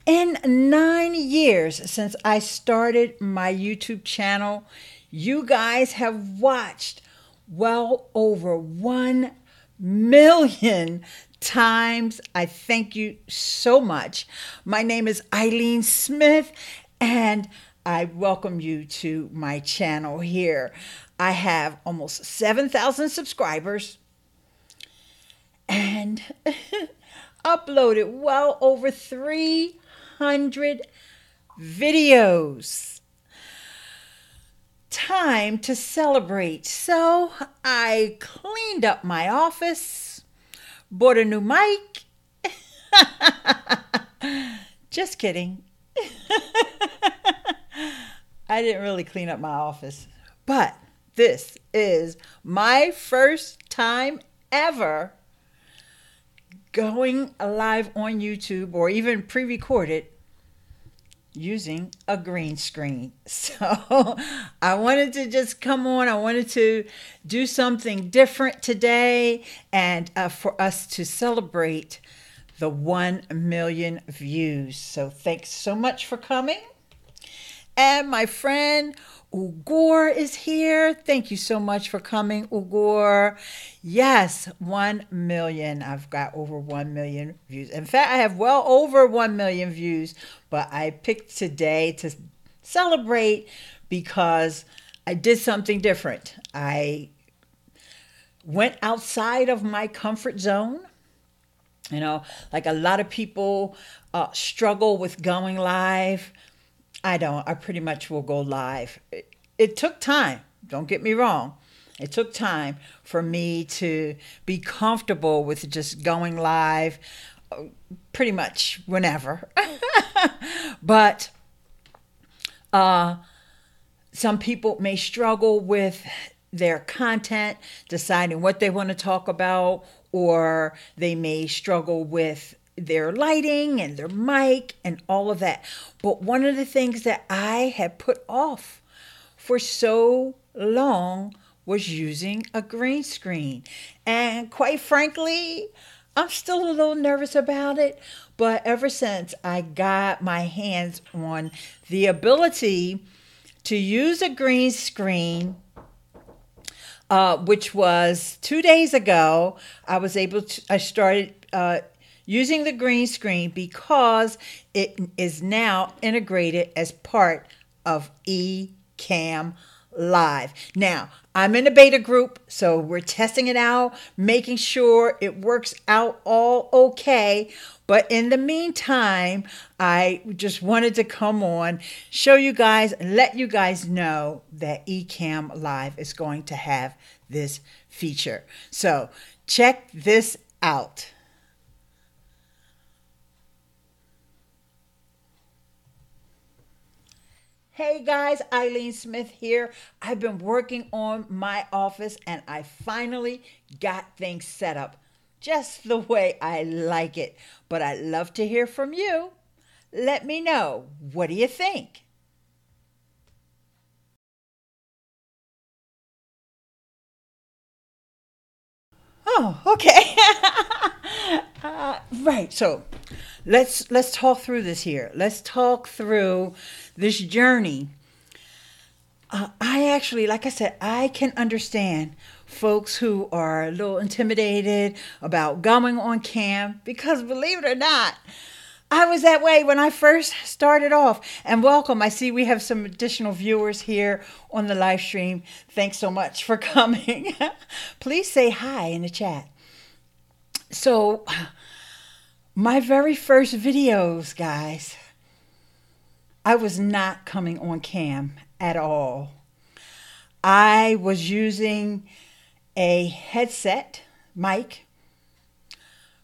In 9 years since I started my YouTube channel, you guys have watched well over 1 million times. I thank you so much. My name is Ileane Smith, and I welcome you to my channel here. I have almost 7,000 subscribers and uploaded well over 300 videos. Time to celebrate. So I cleaned up my office, bought a new mic. Just kidding. I didn't really clean up my office, but this is my first time ever going live on YouTube or even pre-recorded using a green screen. So I wanted to just come on. I wanted to do something different today and for us to celebrate the 1 million views. So thanks so much for coming. And my friend Ugur is here. Thank you so much for coming, Ugur. Yes, 1 million. I've got over 1 million views. In fact, I have well over 1 million views, but I picked today to celebrate because I did something different. I went outside of my comfort zone. You know, like a lot of people struggle with going live. I don't. I pretty much will go live. It took time. Don't get me wrong. It took time for me to be comfortable with just going live pretty much whenever. But some people may struggle with their content, deciding what they want to talk about, or they may struggle with their lighting and their mic and all of that. But one of the things that I had put off for so long was using a green screen. And quite frankly, I'm still a little nervous about it. But ever since I got my hands on the ability to use a green screen, which was 2 days ago, I started using the green screen because it is now integrated as part of EcammLive. Now, I'm in a beta group, so we're testing it out, making sure it works out all okay. But in the meantime, I just wanted to come on, show you guys, and let you guys know that EcammLive is going to have this feature. So check this out. Hey guys, Ileane Smith here. I've been working on my office and I finally got things set up just the way I like it. But I'd love to hear from you. Let me know. What do you think? Oh, okay. Right. So let's talk through this here. Let's talk through this journey. I actually, like I said, I can understand folks who are a little intimidated about going on cam because believe it or not, I was that way when I first started off. And welcome. I see we have some additional viewers here on the live stream. Thanks so much for coming. Please say hi in the chat. So, my very first videos, guys, I was not coming on cam at all. I was using a headset mic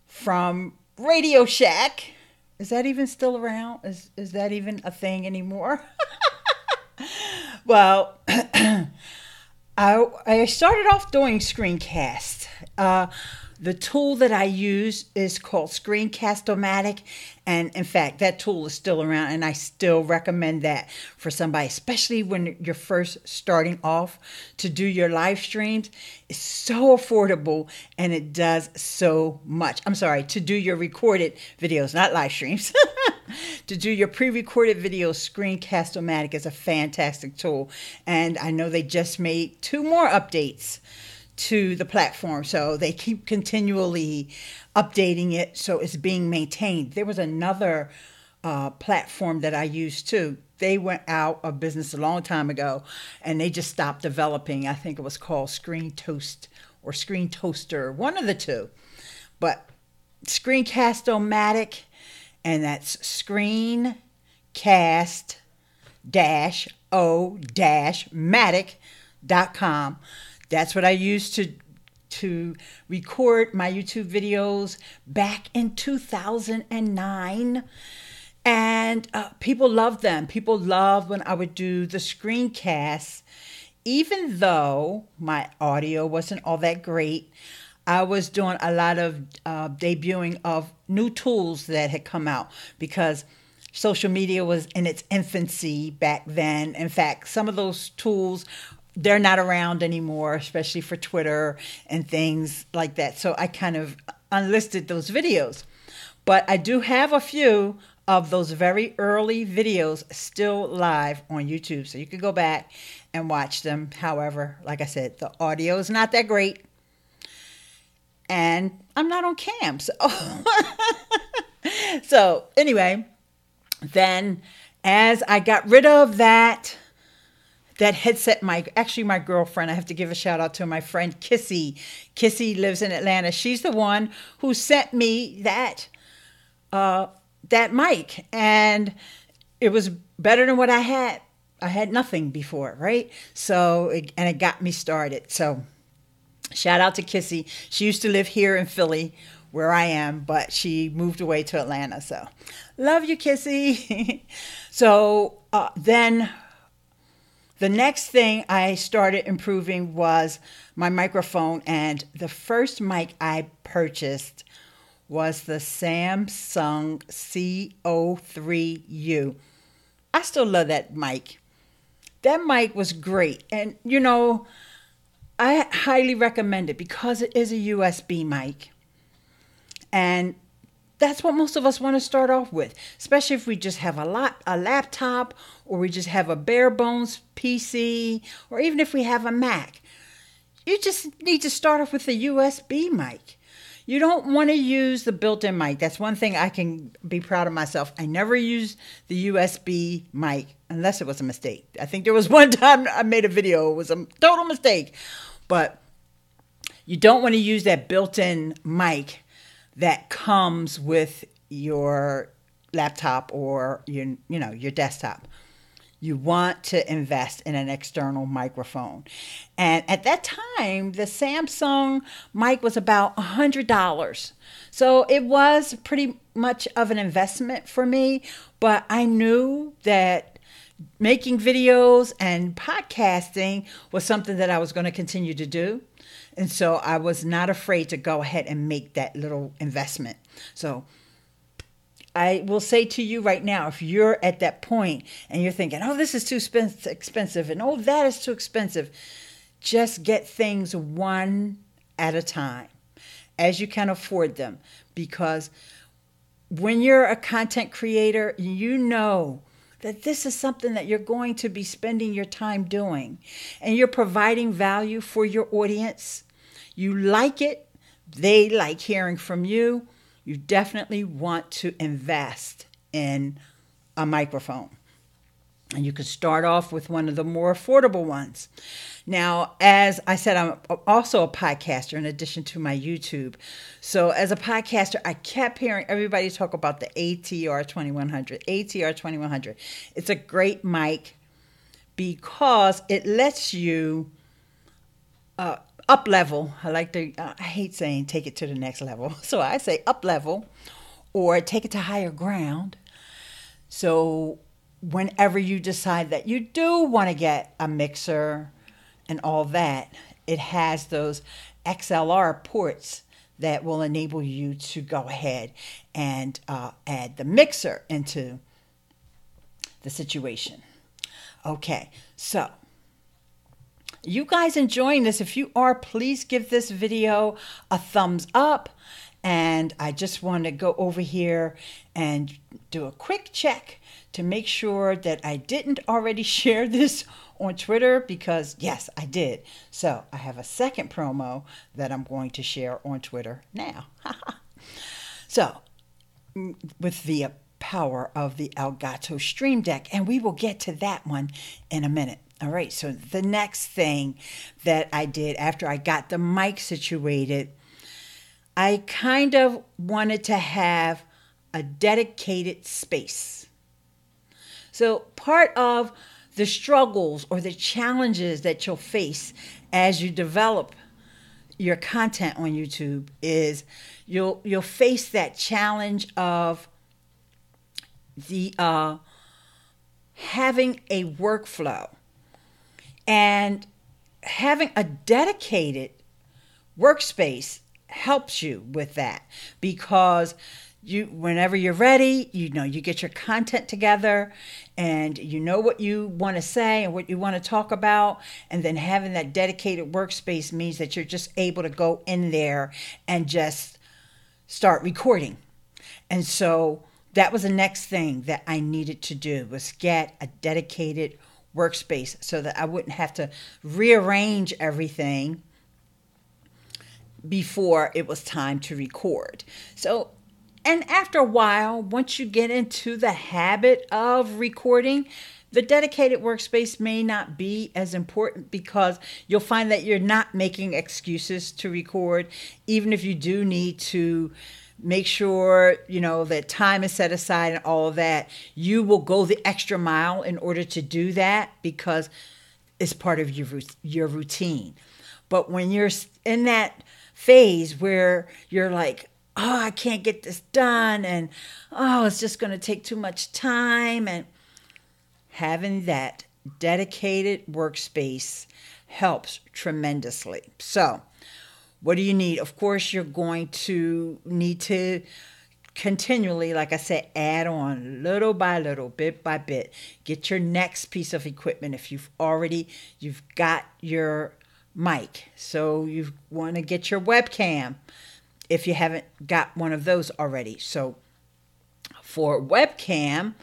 from Radio Shack. Is that even still around? Is that even a thing anymore? Well, I started off doing screencasts. The tool that I use is called Screencast-O-Matic. And in fact, that tool is still around, and I still recommend that for somebody, especially when you're first starting off to do your live streams. It's so affordable, and it does so much. I'm sorry, to do your recorded videos, not live streams. To do your pre-recorded videos, Screencast-O-Matic is a fantastic tool. And I know they just made 2 more updates to the platform, so they keep continually updating it, so it's being maintained. There was another platform that I used too. They went out of business a long time ago, and they just stopped developing. I think it was called Screen Toast or Screen Toaster, one of the two. But Screencast-O-Matic, and that's screencast-o-matic.com. That's what I used to record my YouTube videos back in 2009. And people loved them. People loved when I would do the screencasts. Even though my audio wasn't all that great, I was doing a lot of debuting of new tools that had come out, because social media was in its infancy back then. In fact, some of those tools, they're not around anymore, especially for Twitter and things like that. So I kind of unlisted those videos. But I do have a few of those very early videos still live on YouTube. So you can go back and watch them. However, like I said, the audio is not that great. And I'm not on cam. So anyway, then as I got rid of that headset mic, actually my girlfriend, I have to give a shout out to my friend Kissy. Kissy lives in Atlanta. She's the one who sent me that mic, and it was better than what I had. I had nothing before, right? So, and it got me started. So shout out to Kissy. She used to live here in Philly, where I am, but she moved away to Atlanta. So love you, Kissy. So then the next thing I started improving was my microphone, and the first mic I purchased was the Samsung CO3U. I still love that mic. That mic was great, and you know, I highly recommend it because it is a USB mic, and that's what most of us want to start off with, especially if we just have a laptop, or we just have a bare bones PC, or even if we have a Mac. You just need to start off with a USB mic. You don't want to use the built-in mic. That's one thing I can be proud of myself. I never used the USB mic unless it was a mistake. I think there was one time I made a video. It was a total mistake. But you don't want to use that built-in mic that comes with your laptop or your desktop. You want to invest in an external microphone. And at that time, the Samsung mic was about $100. So it was pretty much of an investment for me, but I knew that making videos and podcasting was something that I was going to continue to do. And so I was not afraid to go ahead and make that little investment. So I will say to you right now, if you're at that point and you're thinking, oh, this is too expensive, and oh, that is too expensive, just get things one at a time as you can afford them. Because when you're a content creator, you know that this is something that you're going to be spending your time doing, and you're providing value for your audience. You like it. They like hearing from you. You definitely want to invest in a microphone. And you can start off with one of the more affordable ones. Now, as I said, I'm also a podcaster in addition to my YouTube. So as a podcaster, I kept hearing everybody talk about the ATR 2100. ATR 2100. It's a great mic because it lets you up level. I hate saying take it to the next level. So I say up level or take it to higher ground. So whenever you decide that you do want to get a mixer and all that, it has those XLR ports that will enable you to go ahead and add the mixer into the situation. Okay, so you guys enjoying this? If you are, please give this video a thumbs up. And I just want to go over here and do a quick check to make sure that I didn't already share this on Twitter, because yes, I did. So I have a second promo that I'm going to share on Twitter now. So with the power of the Elgato Stream Deck, and we will get to that one in a minute. All right, so the next thing that I did after I got the mic situated, I kind of wanted to have a dedicated space. So part of the struggles or the challenges that you'll face as you develop your content on YouTube is you'll face that challenge of the having a workflow, and having a dedicated workspace helps you with that, because whenever you're ready, you get your content together and you know what you want to say and what you want to talk about, and then having that dedicated workspace means that you're just able to go in there and just start recording. And so that was the next thing that I needed to do, was get a dedicated workspace so that I wouldn't have to rearrange everything before it was time to record. So, and after a while, once you get into the habit of recording, the dedicated workspace may not be as important, because you'll find that you're not making excuses to record. Even if you do need to make sure, that time is set aside and all of that, you will go the extra mile in order to do that, because it's part of your routine. But when you're in that phase where you're like, oh, I can't get this done, and oh, it's just going to take too much time, and having that dedicated workspace helps tremendously. So what do you need? Of course, you're going to need to continually, like I said, add on little by little, bit by bit. Get your next piece of equipment. If you've got your mic, so you want to get your webcam if you haven't got one of those already. So for webcam,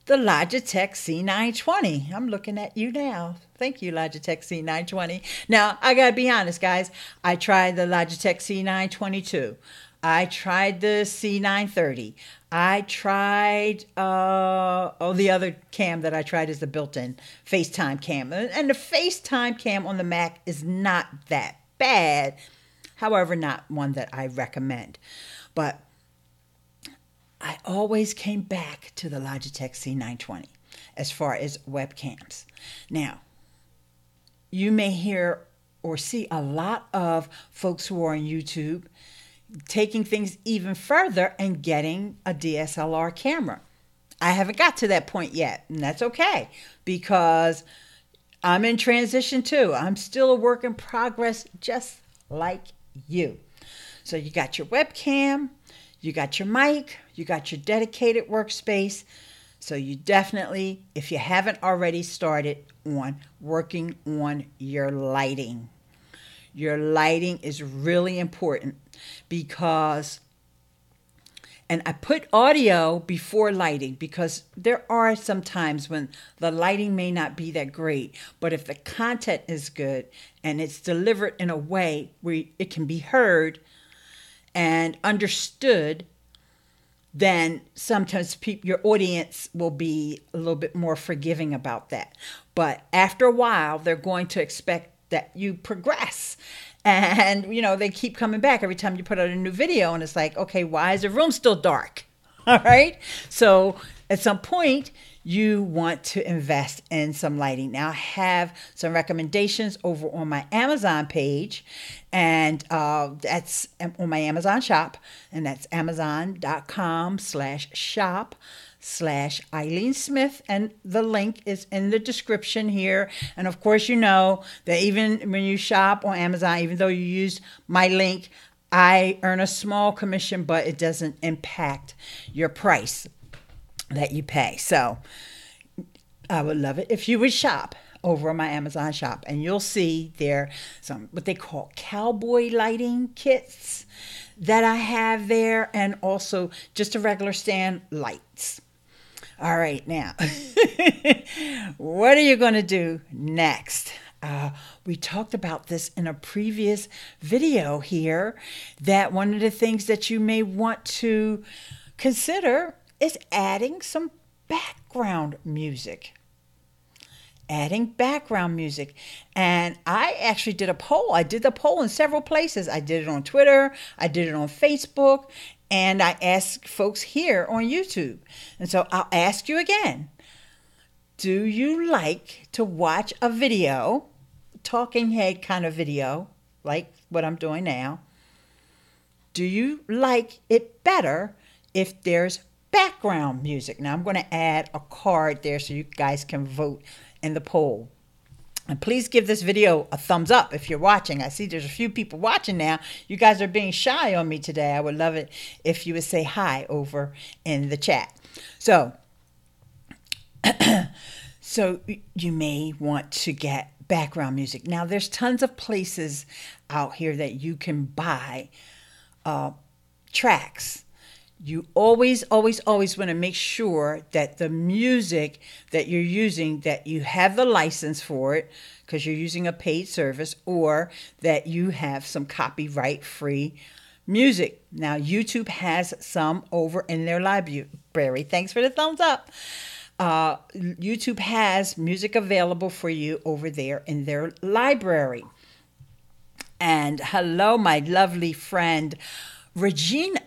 the Logitech C920. I'm looking at you now. Thank you, Logitech C920. Now, I got to be honest, guys. I tried the Logitech C922. I tried the C930. I tried, the other cam that I tried is the built-in FaceTime cam. And the FaceTime cam on the Mac is not that bad. However, not one that I recommend. But I always came back to the Logitech C920 as far as webcams. Now, you may hear or see a lot of folks who are on YouTube taking things even further and getting a DSLR camera. I haven't got to that point yet, and that's okay, because I'm in transition too. I'm still a work in progress, just like you. So you got your webcam, you got your mic, you got your dedicated workspace. So you definitely, if you haven't already started on working on your lighting. Your lighting is really important, because, and I put audio before lighting, because there are some times when the lighting may not be that great, but if the content is good and it's delivered in a way where it can be heard and understood, then sometimes your audience will be a little bit more forgiving about that. But after a while, they're going to expect that you progress. And, they keep coming back every time you put out a new video. And it's like, okay, why is the room still dark? All right. So at some point, you want to invest in some lighting. Now, I have some recommendations over on my Amazon page, and that's on my Amazon shop, and that's amazon.com/shop/Ileane Smith, and the link is in the description here. And of course, that even when you shop on Amazon, even though you use my link, I earn a small commission, but it doesn't impact your price that you pay. So I would love it if you would shop over on my Amazon shop, and you'll see there some what they call cowboy lighting kits that I have there, and also just a regular stand lights. All right, now, what are you going to do next? We talked about this in a previous video here, that one of the things that you may want to consider is adding some background music. Adding background music. And I actually did a poll. I did the poll in several places. I did it on Twitter. I did it on Facebook. And I asked folks here on YouTube. And so I'll ask you again. Do you like to watch a video, talking head kind of video, like what I'm doing now? Do you like it better if there's background music? Now I'm going to add a card there so you guys can vote in the poll. And please give this video a thumbs up if you're watching. I see there's a few people watching now. You guys are being shy on me today. I would love it if you would say hi over in the chat. So, so you may want to get background music. Now, there's tons of places out here that you can buy tracks. You always want to make sure that the music that you're using, that you have the license for it because you're using a paid service, or that you have some copyright-free music. Now, YouTube has some over in their library. Thanks for the thumbs up. YouTube has music available for you over there in their library. And hello, my lovely friend, Regina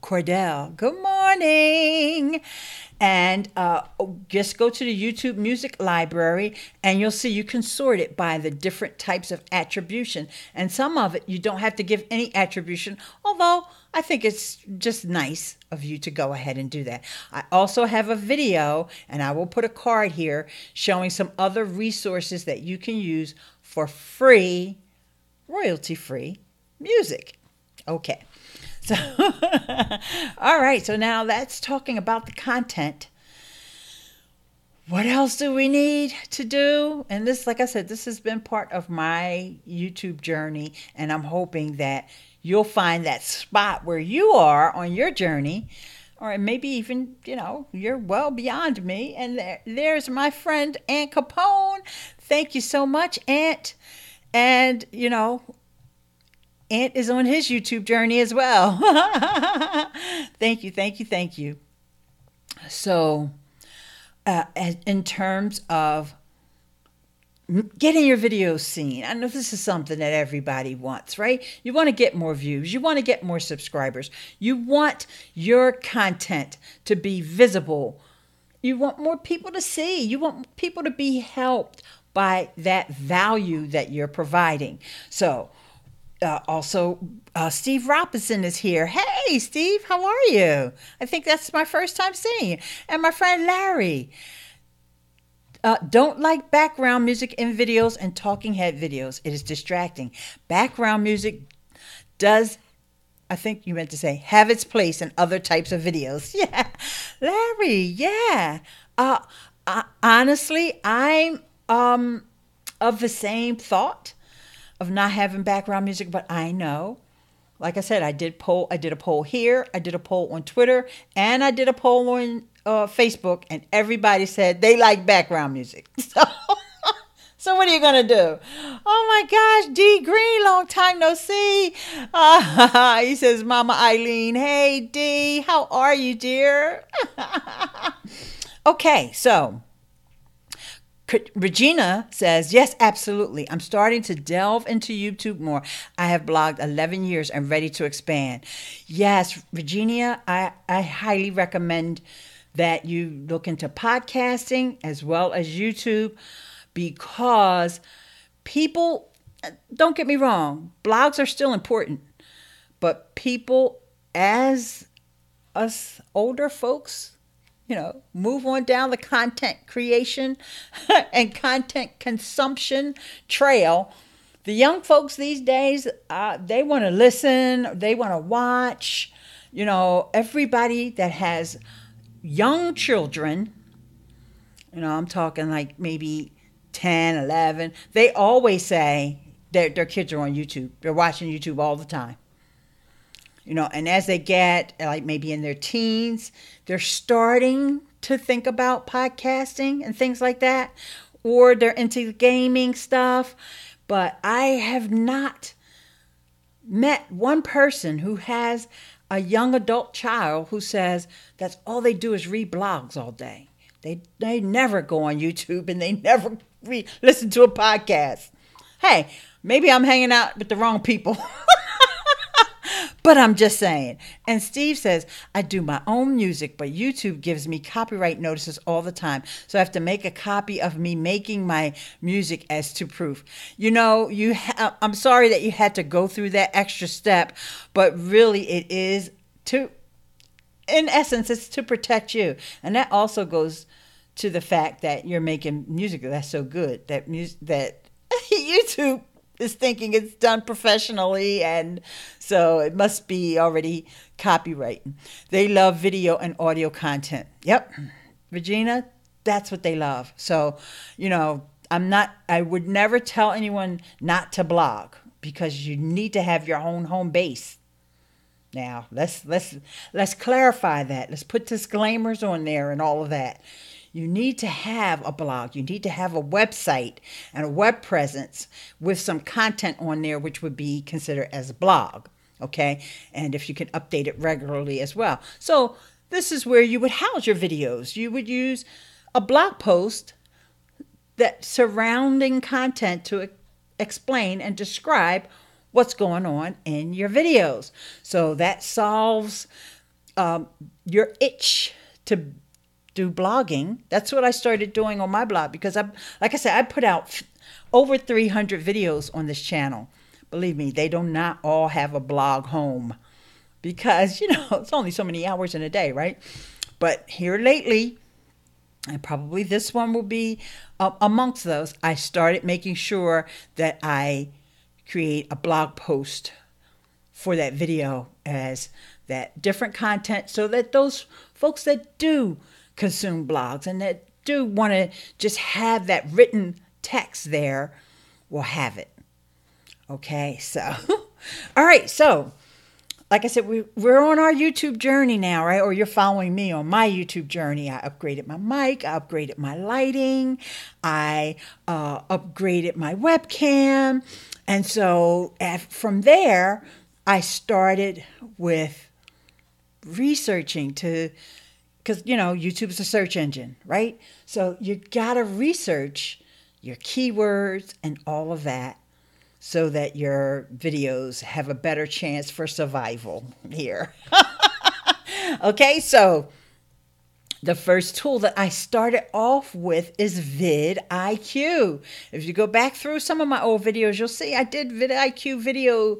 Cordell. Good morning. And just go to the YouTube music library and you'll see you can sort it by the different types of attribution. And some of it you don't have to give any attribution, although I think it's just nice of you to go ahead and do that. I also have a video, and I will put a card here showing some other resources that you can use for free, royalty-free music. Okay. So, all right, so now that's talking about the content. What else do we need to do? And this, like I said, this has been part of my YouTube journey, and I'm hoping that you'll find that spot where you are on your journey, or maybe even, you're well beyond me. And there's my friend, Aunt Capone. Thank you so much, Aunt. And, Ant is on his YouTube journey as well. Thank you. So, in terms of getting your videos seen, I know this is something that everybody wants, right? You want to get more views. You want to get more subscribers. You want your content to be visible. You want more people to see. You want people to be helped by that value that you're providing. So, also, Steve Robinson is here. Hey, Steve, how are you? I think that's my first time seeing you. And my friend Larry. Don't like background music in videos and talking head videos. It is distracting. Background music does, I think you meant to say, have its place in other types of videos. Yeah, Larry, yeah. Honestly, I'm of the same thought of not having background music, but I know, like I said, I did a poll here, I did a poll on Twitter, and I did a poll on Facebook, and everybody said they like background music. So what are you gonna do? Oh my gosh, D Green, long time no see. He says, Mama Ileane, hey D, how are you, dear? Okay, so Regina says, yes, absolutely. I'm starting to delve into YouTube more. I have blogged 11 years and ready to expand. Yes, Regina, I highly recommend that you look into podcasting as well as YouTube, because people, don't get me wrong, blogs are still important, but people, as us older folks, move on down the content creation and content consumption trail, The young folks these days, they want to listen, they want to watch. You know, everybody that has young children, you know, I'm talking like maybe 10, 11, they always say their kids are on YouTube. They're watching YouTube all the time. You know, and as they get like maybe in their teens, they're starting to think about podcasting and things like that, or they're into gaming stuff. But I have not met one person who has a young adult child who says that's all they do is read blogs all day. They never go on YouTube and they never listen to a podcast. Hey, maybe I'm hanging out with the wrong people. But I'm just saying. And Steve says, I do my own music, but YouTube gives me copyright notices all the time. So I have to make a copy of me making my music as to proof. You know, I'm sorry that you had to go through that extra step, but really it is in essence, it's to protect you. And that also goes to the fact that you're making music that's so good that YouTube is thinking it's done professionally, and so it must be already copyright. They love video and audio content. Yep, Regina, that's what they love. So, you know, I would never tell anyone not to blog, because you need to have your own home base. Now, let's clarify that. Let's put disclaimers on there and all of that. You need to have a blog. You need to have a website and a web presence with some content on there, which would be considered as a blog, okay? And if you can update it regularly as well. So this is where you would house your videos. You would use a blog post that surrounding content to explain and describe what's going on in your videos. So that solves your itch to do blogging. That's what I started doing on my blog, because like I said, I put out over 300 videos on this channel. Believe me, they do not all have a blog home, because, you know, it's only so many hours in a day, right? But here lately, and probably this one will be amongst those, I started making sure that I create a blog post for that video as that different content, so that those folks that do consume blogs and that do want to just have that written text there will have it. Okay, so all right, so like I said, we're on our YouTube journey now, right? Or you're following me on my YouTube journey. I upgraded my mic, I upgraded my lighting, I upgraded my webcam, and so from there I started with researching because, you know, YouTube is a search engine, right? So you got to research your keywords and all of that so that your videos have a better chance for survival here. Okay, so the first tool that I started off with is vidIQ. If you go back through some of my old videos, you'll see I did vidIQ video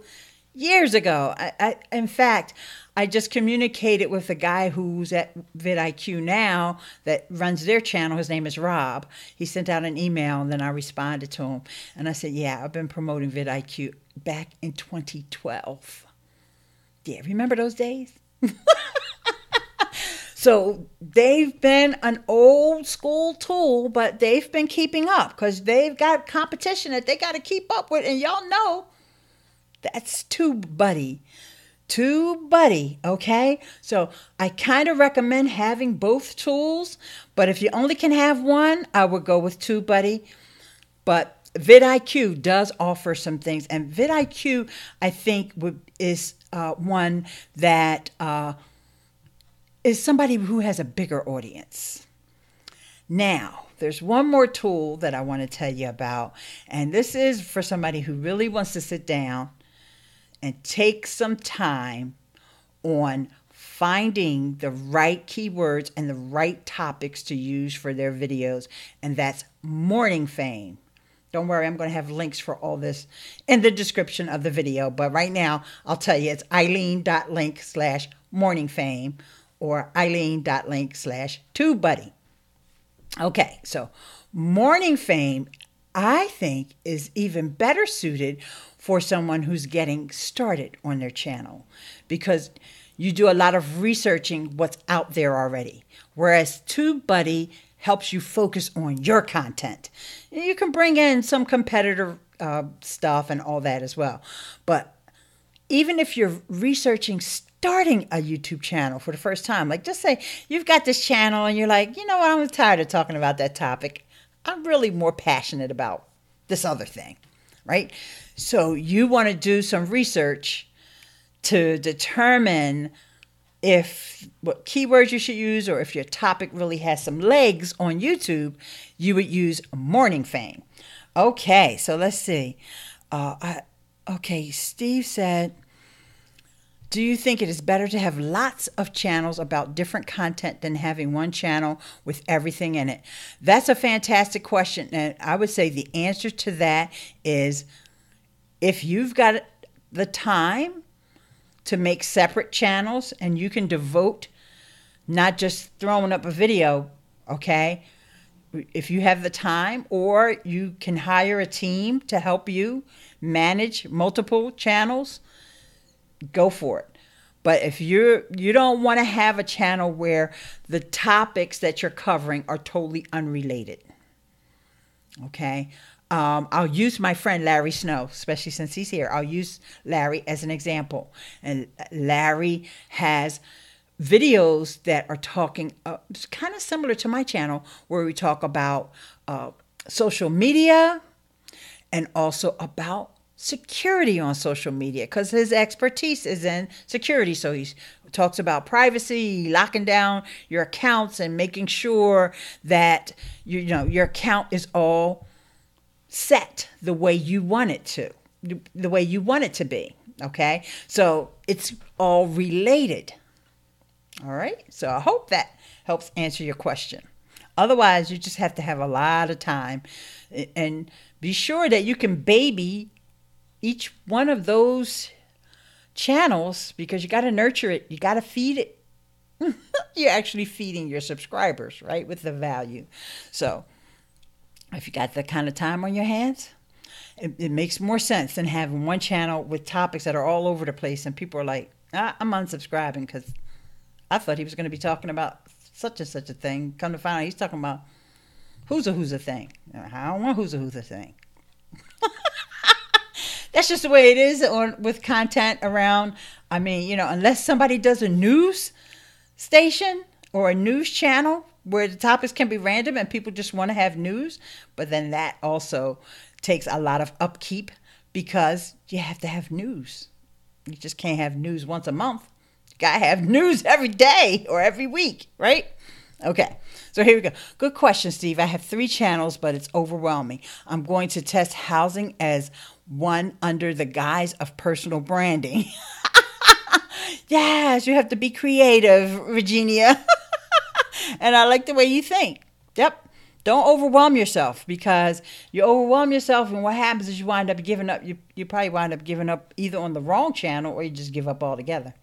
years ago. In fact, I just communicated with a guy who's at vidIQ now that runs their channel. His name is Rob. He sent out an email, and then I responded to him. And I said, yeah, I've been promoting vidIQ back in 2012. Yeah, remember those days? So they've been an old school tool, but they've been keeping up because they've got competition that they got to keep up with. And y'all know that's TubeBuddy. TubeBuddy, okay? So I kind of recommend having both tools, but if you only can have one, I would go with TubeBuddy. But vidIQ does offer some things, and vidIQ, I think, is one that is somebody who has a bigger audience. Now, there's one more tool that I want to tell you about, and this is for somebody who really wants to sit down and take some time on finding the right keywords and the right topics to use for their videos, and that's Morning Fame. Don't worry, I'm going to have links for all this in the description of the video, but right now I'll tell you it's Ileane.link/morningfame or Ileane.link/TubeBuddy. Okay, so Morning Fame, I think is even better suited for someone who's getting started on their channel, because you do a lot of researching what's out there already. Whereas TubeBuddy helps you focus on your content. You can bring in some competitor stuff and all that as well. But even if you're researching starting a YouTube channel for the first time, like just say you've got this channel and you're like, you know what, I'm tired of talking about that topic. I'm really more passionate about this other thing, right? So you want to do some research to determine what keywords you should use, or if your topic really has some legs on YouTube, you would use morning fame. Okay, so let's see. Okay, Steve said, do you think it is better to have lots of channels about different content than having one channel with everything in it? That's a fantastic question. And I would say the answer to that is, if you've got the time to make separate channels and you can devote not just throwing up a video, okay? If you have the time, or you can hire a team to help you manage multiple channels, go for it. But if you don't want to have a channel where the topics that you're covering are totally unrelated, okay? I'll use my friend Larry Snow, especially since he's here. I'll use Larry as an example. And Larry has videos that are talking kind of similar to my channel, where we talk about social media and also about security on social media, because his expertise is in security. So he talks about privacy, locking down your accounts, and making sure that your account is all set the way you want it to be. Okay, so it's all related. All right, so I hope that helps answer your question. Otherwise, you just have to have a lot of time, and be sure that you can baby each one of those channels, because you got to nurture it. You got to feed it. You're actually feeding your subscribers, right, with the value. So if you got that kind of time on your hands, it makes more sense than having one channel with topics that are all over the place, and people are like, I'm unsubscribing because I thought he was going to be talking about such and such a thing. Come to find out, he's talking about who's a thing. I don't want who's a thing. That's just the way it is with content around. I mean, unless somebody does a news station or a news channel where the topics can be random and people just want to have news, but then that also takes a lot of upkeep, because you have to have news. You just can't have news once a month. You got to have news every day or every week, right? Okay, so here we go. Good question, Steve. I have 3 channels, but it's overwhelming. I'm going to test housing as one under the guise of personal branding. Yes, you have to be creative, Virginia. And I like the way you think. Yep. Don't overwhelm yourself, because you overwhelm yourself, and what happens is you wind up giving up. You probably wind up giving up either on the wrong channel, or you just give up altogether.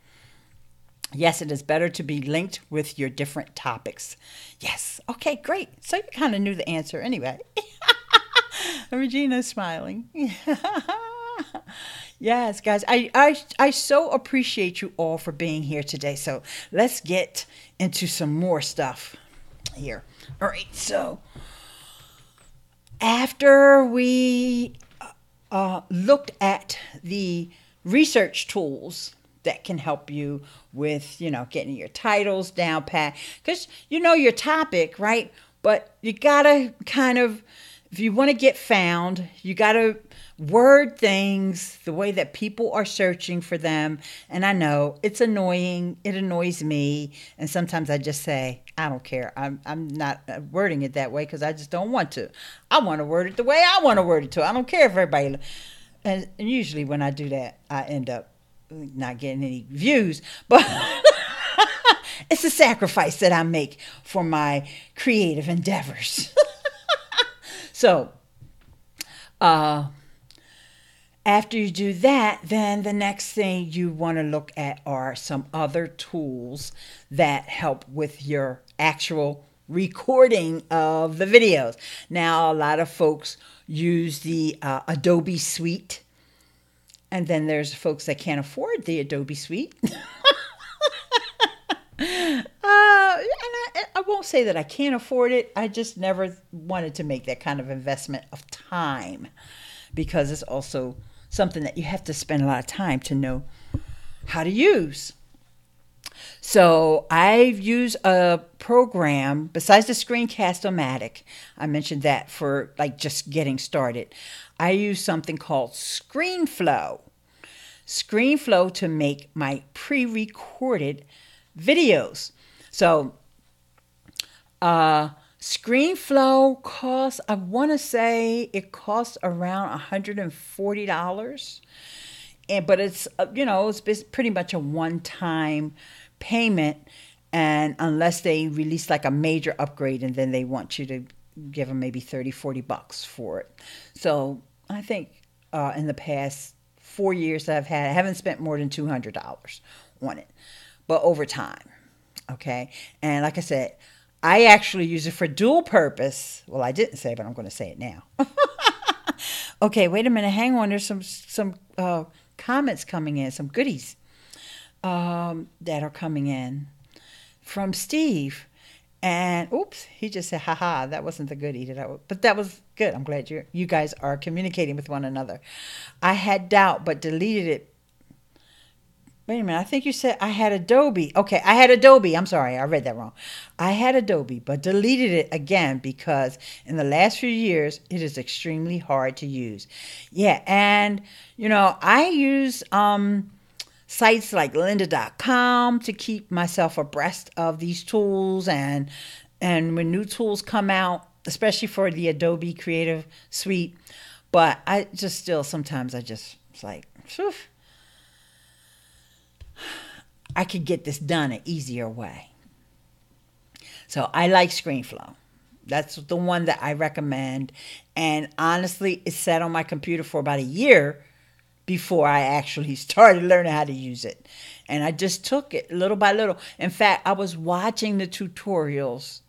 Yes, it is better to be linked with your different topics. Yes. Okay, great. So you kind of knew the answer anyway. Regina's smiling. Yes, guys, I so appreciate you all for being here today. So let's get into some more stuff here. All right, so after we looked at the research tools that can help you with, getting your titles down pat, because you know your topic, right? But you gotta kind of, if you want to get found, you gotta word things the way that people are searching for them. And I know it's annoying. It annoys me. And sometimes I just say, I don't care. I'm not wording it that way because I just don't want to. I want to word it the way I want to word it to. I don't care if everybody. And usually when I do that, I end up not getting any views. But it's a sacrifice that I make for my creative endeavors. So, after you do that, then the next thing you want to look at are some other tools that help with your actual recording of the videos. Now, a lot of folks use the Adobe Suite, and then there's folks that can't afford the Adobe Suite. And I won't say that I can't afford it. I just never wanted to make that kind of investment of time, because it's also something that you have to spend a lot of time to know how to use. So I've used a program besides the Screencast-O-Matic. I mentioned that for like just getting started. I use something called ScreenFlow. ScreenFlow to make my pre-recorded videos. So ScreenFlow costs, I want to say it costs around $140. But it's, it's pretty much a one-time payment, and unless they release like a major upgrade, and then they want you to give them maybe $30-40 for it. So I think in the past 4 years that I haven't spent more than $200 on it, but over time. Okay. And like I said, I actually use it for dual purpose. Well, I didn't say, but I'm going to say it now. Okay, wait a minute. Hang on. There's some comments coming in, some goodies that are coming in from Steve. And oops, he just said, haha, that wasn't the goodie. But that was good. I'm glad you guys are communicating with one another. I had doubt, but deleted it. Wait a minute. I think you said I had Adobe. Okay, I had Adobe. I'm sorry. I read that wrong. I had Adobe, but deleted it again because in the last few years, it is extremely hard to use. Yeah, and, I use sites like lynda.com to keep myself abreast of these tools. And when new tools come out, especially for the Adobe Creative Suite, but I just still sometimes it's like, phew. I could get this done an easier way. So I like ScreenFlow. That's the one that I recommend. And honestly, it sat on my computer for about a year before I actually started learning how to use it. And I just took it little by little. In fact, I was watching the tutorials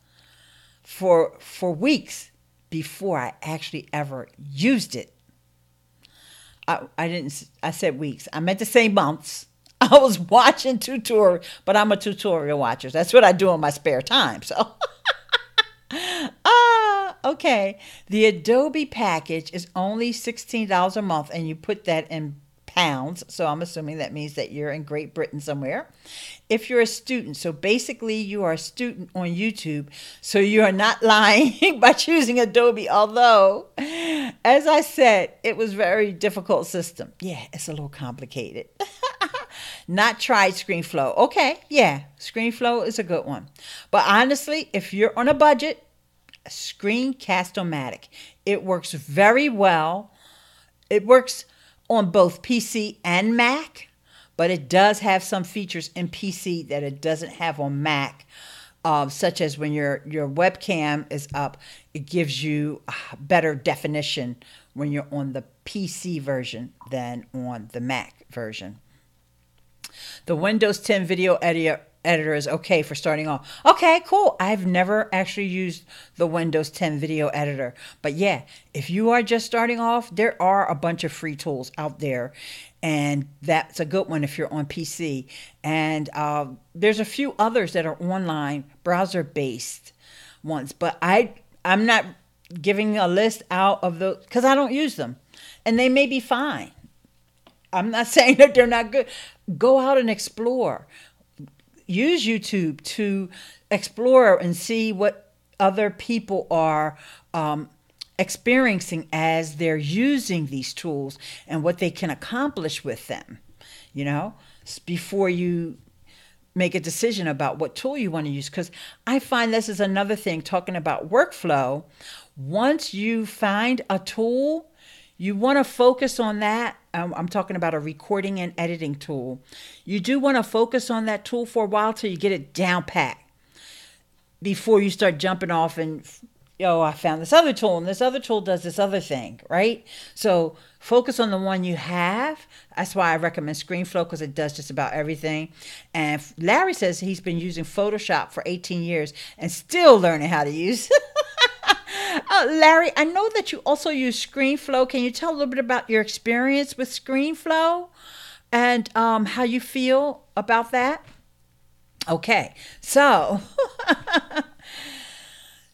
for weeks before I actually ever used it. I said weeks. I meant to say months. I was watching tutorial, but I'm a tutorial watcher. That's what I do in my spare time. So, okay. The Adobe package is only $16 a month, and you put that in pounds. So I'm assuming that means that you're in Great Britain somewhere. If you're a student, so basically you are a student on YouTube, so you are not lying by choosing Adobe, although, as I said, it was a very difficult system. Yeah, it's a little complicated. Not tried ScreenFlow. Okay, yeah, ScreenFlow is a good one. But honestly, if you're on a budget, Screencast-O-Matic. It works very well. It works on both PC and Mac, but it does have some features in PC that it doesn't have on Mac, such as when your webcam is up, it gives you better definition when you're on the PC version than on the Mac version. The Windows 10 video editor is okay for starting off. Okay, cool. I've never actually used the Windows 10 video editor. But yeah, if you are just starting off, there are a bunch of free tools out there. And that's a good one if you're on PC. And there's a few others that are online, browser-based ones. But I'm not giving a list out of those because I don't use them. And they may be fine. I'm not saying that they're not good. Go out and explore. Use YouTube to explore and see what other people are experiencing as they're using these tools and what they can accomplish with them, before you make a decision about what tool you want to use. Because I find this is another thing, talking about workflow. Once you find a tool, you want to focus on that. I'm talking about a recording and editing tool. You do want to focus on that tool for a while till you get it down pat before you start jumping off and yo, I found this other tool and this other tool does this other thing, right? So focus on the one you have. That's why I recommend ScreenFlow, because it does just about everything. And Larry says he's been using Photoshop for 18 years and still learning how to use. Larry, I know that you also use ScreenFlow. Can you tell a little bit about your experience with ScreenFlow and how you feel about that? Okay, so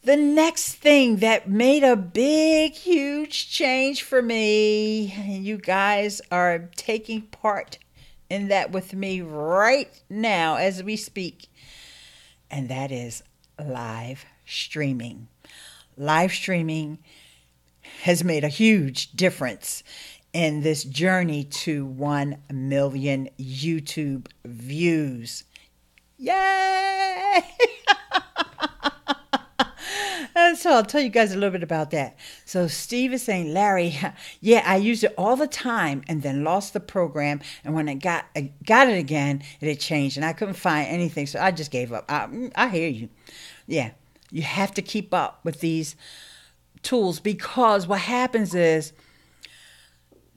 the next thing that made a big, huge change for me, and you guys are taking part in that with me right now as we speak, and that is live streaming. Live streaming has made a huge difference in this journey to 1 million YouTube views. Yay! And so I'll tell you guys a little bit about that. So Steve is saying, Larry, yeah, I used it all the time and then lost the program. And when I got it again, it had changed and I couldn't find anything. So I just gave up. I hear you. Yeah, you have to keep up with these tools, because what happens is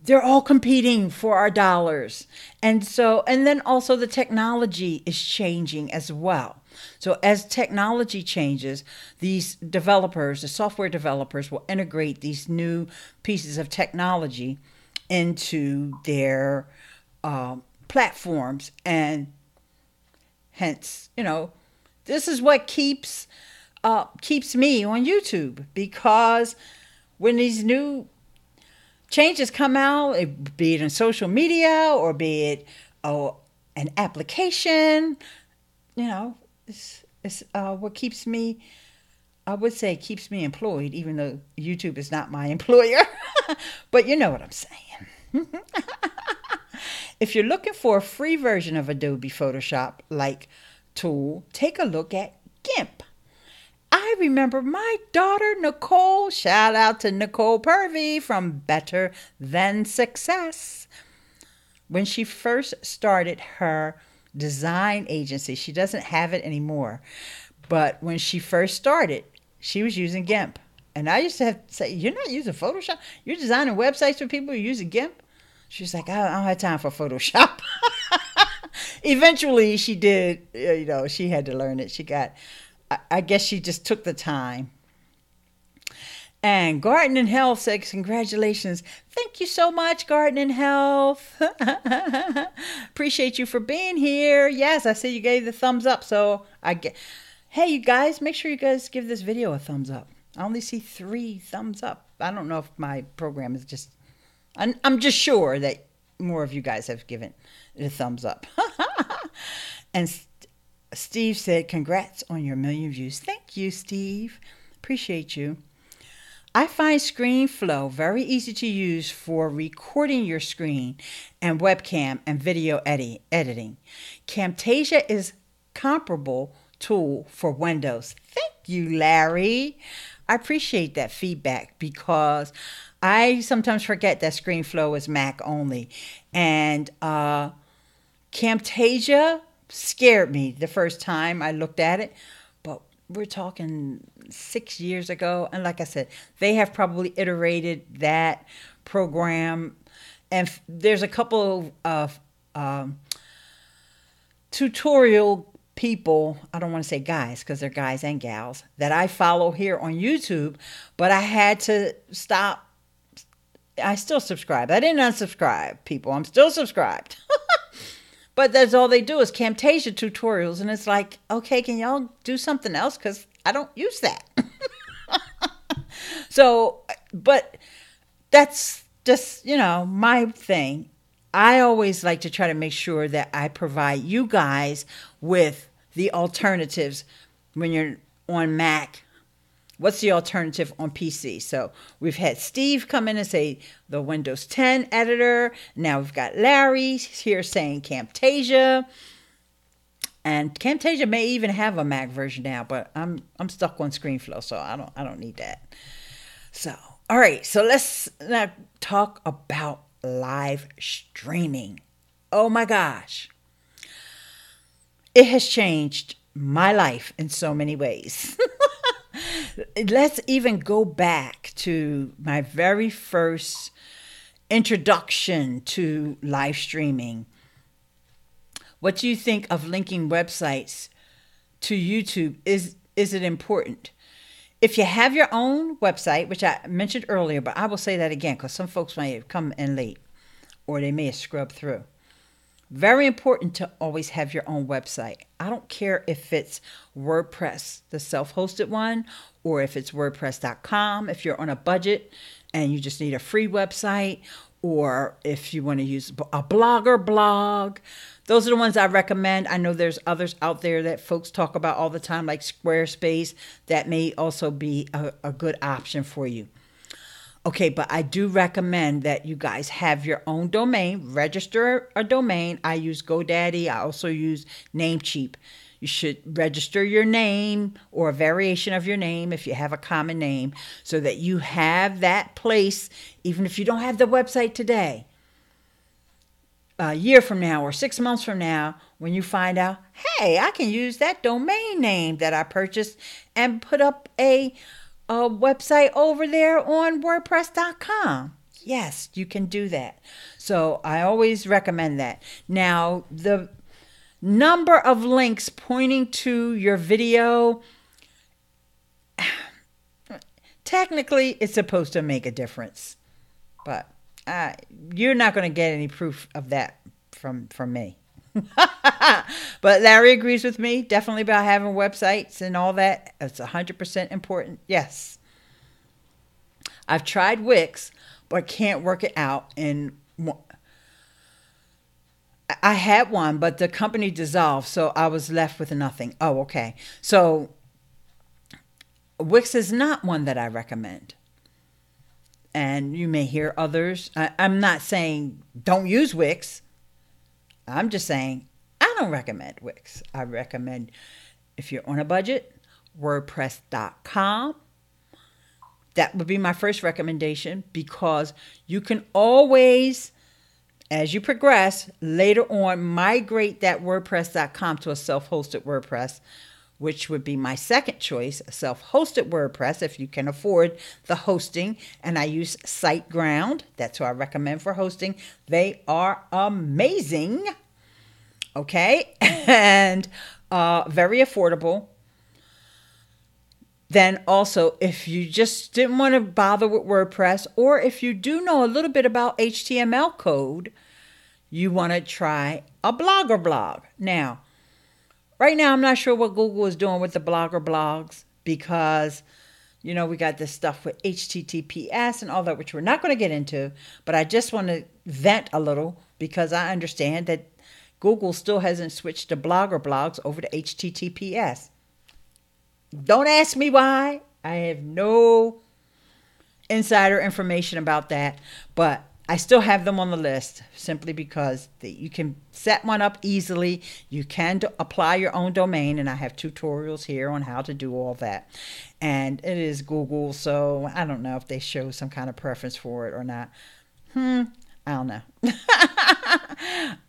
they're all competing for our dollars. And then also the technology is changing as well. So as technology changes, these developers, the software developers, will integrate these new pieces of technology into their platforms. And hence, this is what keeps me on YouTube, because when these new changes come out, be it in social media or be it an application, it's what keeps me, I would say keeps me employed, even though YouTube is not my employer. But you know what I'm saying. If you're looking for a free version of Adobe Photoshop-like tool, take a look at GIMP. I remember my daughter, Nicole, shout out to Nicole Purvey from Better Than Success. When she first started her design agency, she doesn't have it anymore, but when she first started, she was using GIMP. And I used to have to say, you're not using Photoshop? You're designing websites for people who are using GIMP? She's like, I don't have time for Photoshop. Eventually, she did, she had to learn it. I guess she just took the time. And Garden and Health says, congratulations. Thank you so much, Garden and Health. Appreciate you for being here. Yes, I see you gave the thumbs up. So hey, you guys, make sure you guys give this video a thumbs up. I only see 3 thumbs up. I don't know if my program is just, I'm just sure that more of you guys have given it a thumbs up. And Steve said, congrats on your 1 million views. Thank you, Steve. Appreciate you. I find ScreenFlow very easy to use for recording your screen and webcam and video editing. Camtasia is comparable tool for Windows. Thank you, Larry. I appreciate that feedback, because I sometimes forget that ScreenFlow is Mac only. And Camtasia scared me the first time I looked at it, but we're talking 6 years ago, and like I said, they have probably iterated that program, and there's a couple of tutorial people, I don't want to say guys because they're guys and gals, that I follow here on YouTube, but I had to stop. I still subscribe. I didn't unsubscribe, people. I'm still subscribed. But that's all they do is Camtasia tutorials. And it's like, okay, can y'all do something else? Because I don't use that. So, but that's just, my thing. I always like to try to make sure that I provide you guys with the alternatives when you're on Mac. What's the alternative on PC? So we've had Steve come in and say the Windows 10 editor. Now we've got Larry here saying Camtasia. And Camtasia may even have a Mac version now, but I'm stuck on ScreenFlow, so I don't need that. So, all right, so let's now talk about live streaming. Oh my gosh. It has changed my life in so many ways. let's even go back to my very first introduction to live streaming. What do you think of linking websites to YouTube? Is it important? If you have your own website, which I mentioned earlier, but I will say that again because some folks may have come in late or they may have scrubbed through. Very important to always have your own website. I don't care if it's WordPress, the self-hosted one, or if it's WordPress.com, if you're on a budget and you just need a free website, or if you want to use a blogger blog. Those are the ones I recommend. I know there's others out there that folks talk about all the time, like Squarespace. That may also be a good option for you. Okay, but I do recommend that you guys have your own domain, register a domain. I use GoDaddy. I also use Namecheap. You should register your name or a variation of your name if you have a common name so that you have that place, even if you don't have the website today. A year from now or 6 months from now, when you find out, hey, I can use that domain name that I purchased and put up a website over there on WordPress.com. Yes, you can do that. So I always recommend that. Now, the number of links pointing to your video, technically, it's supposed to make a difference. But you're not going to get any proof of that from me. But Larry agrees with me definitely about having websites and all that. It's 100% important. Yes. I've tried Wix, but can't work it out. And I had one, but the company dissolved, so I was left with nothing. Oh, okay. So Wix is not one that I recommend. And you may hear others. I'm not saying don't use Wix. I'm just saying I don't recommend Wix. I recommend, if you're on a budget, WordPress.com. That would be my first recommendation because you can always, as you progress, later on migrate that WordPress.com to a self-hosted WordPress, which would be my second choice, a self-hosted WordPress if you can afford the hosting. And I use SiteGround. That's who I recommend for hosting. They are amazing. Okay. And very affordable. Then also, if you just didn't want to bother with WordPress, or if you do know a little bit about HTML code, you want to try a Blogger blog. Now, right now, I'm not sure what Google is doing with the Blogger blogs because, you know, we got this stuff with HTTPS and all that, which we're not going to get into. But I just want to vent a little because I understand that Google still hasn't switched the Blogger blogs over to HTTPS. Don't ask me why. I have no insider information about that, but I still have them on the list simply because you can set one up easily. You can apply your own domain, and I have tutorials here on how to do all that. And it is Google, so I don't know if they show some kind of preference for it or not. I don't know.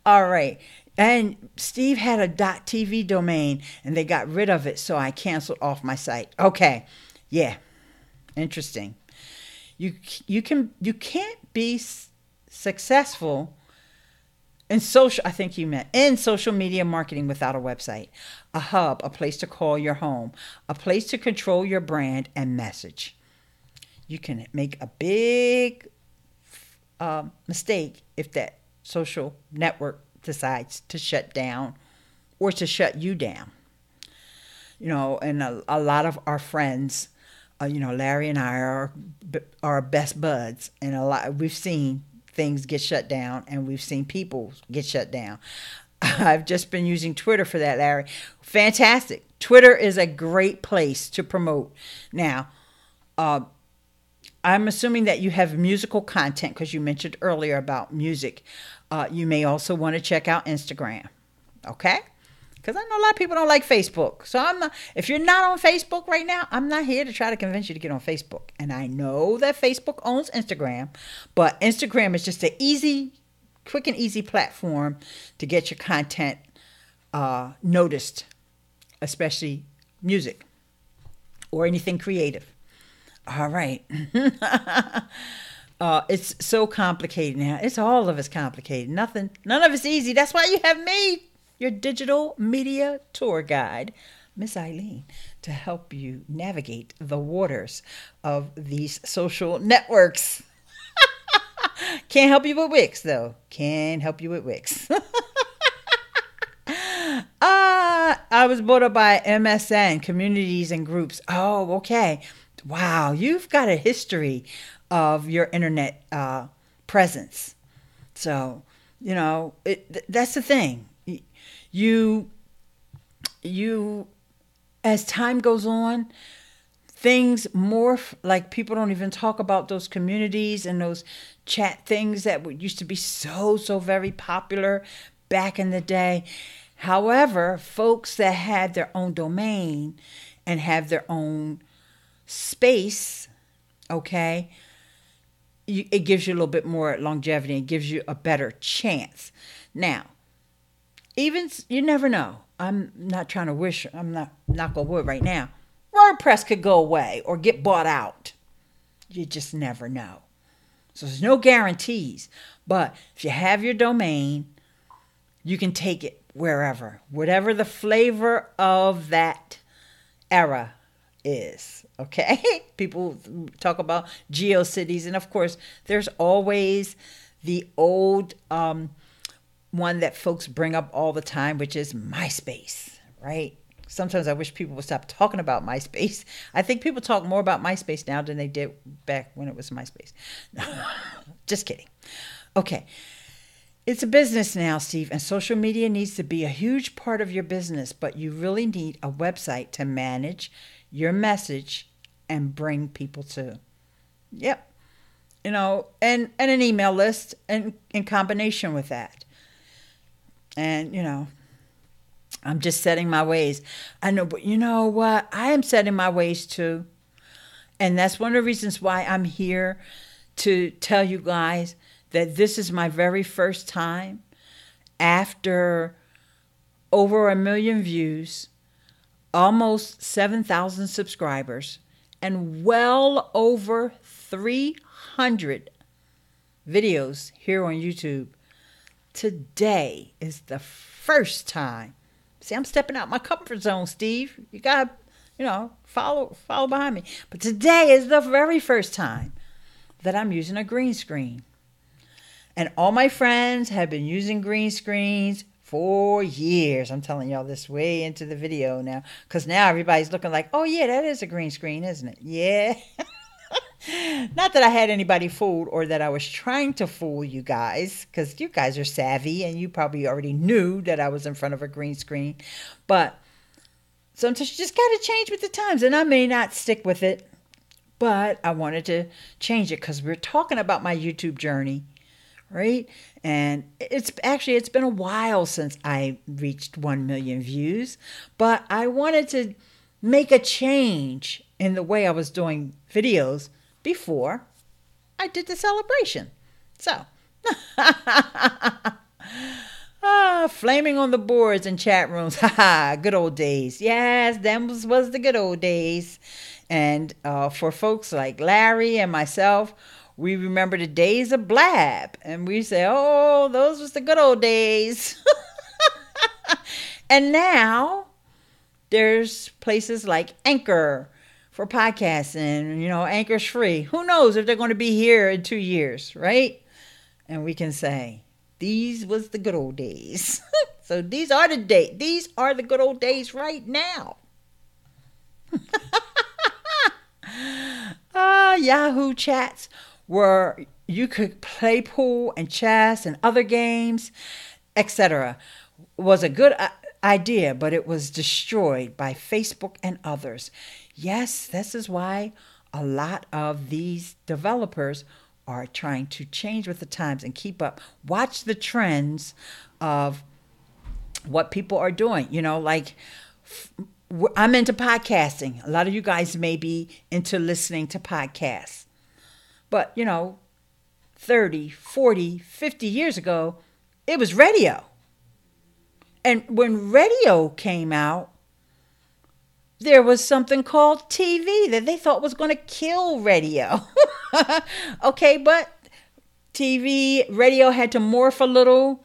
All right. And Steve had a .tv domain, and they got rid of it, so I canceled off my site. Okay. Yeah. Interesting. You can't be successful in social, I think you meant, in social media marketing without a website, a hub, a place to call your home, a place to control your brand and message. You can make a big mistake if that social network decides to shut down or to shut you down. You know, and a lot of our friends, you know, Larry and I are best buds, and we've seen things get shut down, and we've seen people get shut down. I've just been using Twitter for that, Larry. Fantastic. Twitter is a great place to promote. Now, I'm assuming that you have musical content because you mentioned earlier about music. You may also want to check out Instagram. Okay? Because I know a lot of people don't like Facebook. So if you're not on Facebook right now, I'm not here to try to convince you to get on Facebook. And I know that Facebook owns Instagram, but Instagram is just an quick and easy platform to get your content noticed, especially music or anything creative. All right. It's so complicated now. It's all of it's complicated. None of it's easy. That's why you have me, your digital media tour guide, Miss Ileane, to help you navigate the waters of these social networks. Can't help you with Wix, though. Can't help you with Wix. I was brought up by MSN, communities and groups. Oh, okay. Wow, you've got a history of your internet presence. So, that's the thing. You, as time goes on, things morph. Like people don't even talk about those communities and those chat things that used to be so very popular back in the day. However, folks that had their own domain and have their own space, okay, it gives you a little bit more longevity and gives you a better chance. Now, even you never know. I'm not trying to wish. I'm not knock on wood right now. WordPress could go away or get bought out. You just never know. So there's no guarantees. But if you have your domain, you can take it wherever, whatever the flavor of that era is. Okay? People talk about GeoCities, and of course, there's always the old one that folks bring up all the time, which is MySpace, right? Sometimes I wish people would stop talking about MySpace. I think people talk more about MySpace now than they did back when it was MySpace. Just kidding. Okay. It's a business now, Steve, and social media needs to be a huge part of your business, but you really need a website to manage your message and bring people to. Yep. And an email list and in combination with that. And, I'm just setting my ways. I know, but you know what? I am setting my ways too. And that's one of the reasons why I'm here to tell you guys that this is my very first time after over 1 million views, almost 7,000 subscribers, and well over 300 videos here on YouTube. Today is the first time. See, I'm stepping out my comfort zone, Steve. You got to, follow behind me. But today is the very first time that I'm using a green screen. And all my friends have been using green screens for years. I'm telling y'all this way into the video now. Because now everybody's looking like, oh, yeah, that is a green screen, isn't it? Yeah. Not that I had anybody fooled or that I was trying to fool you guys, because you guys are savvy and you probably already knew that I was in front of a green screen. But sometimes you just got to change with the times, and I may not stick with it, but I wanted to change it because we're talking about my YouTube journey, right? And it's been a while since I reached 1 million views, but I wanted to make a change in the way I was doing videos before I did the celebration. So, flaming on the boards and chat rooms. Good old days. Yes, them was the good old days. And for folks like Larry and myself, we remember the days of Blab. And we say, oh, those was the good old days. And now there's places like Anchor for podcasting, Anchor's free. Who knows if they're going to be here in 2 years, right? And we can say, these was the good old days. So these are the good old days right now. Yahoo chats where you could play pool and chess and other games, etc. was a good idea, but it was destroyed by Facebook and others. Yes, this is why a lot of these developers are trying to change with the times and keep up. Watch the trends of what people are doing. I'm into podcasting. A lot of you guys may be into listening to podcasts. But, 30, 40, 50 years ago, it was radio. And when radio came out, there was something called TV that they thought was going to kill radio. Okay, but radio had to morph a little.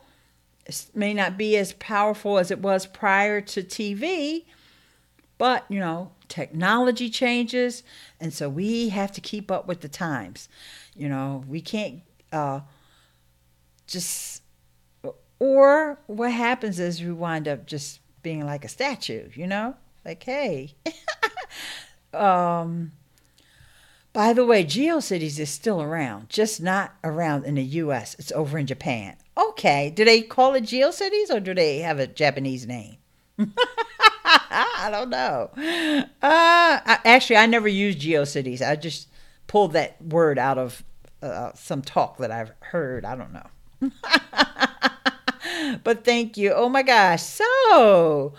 It may not be as powerful as it was prior to TV, but, technology changes, and so we have to keep up with the times. We can't just, or what happens is we wind up just being like a statue, like, hey. By the way, GeoCities is still around, just not around in the US. It's over in Japan. Okay, do they call it GeoCities or do they have a Japanese name? I don't know. Actually, I never used GeoCities. I just pulled that word out of some talk that I've heard. I don't know. But thank you. Oh my gosh. So,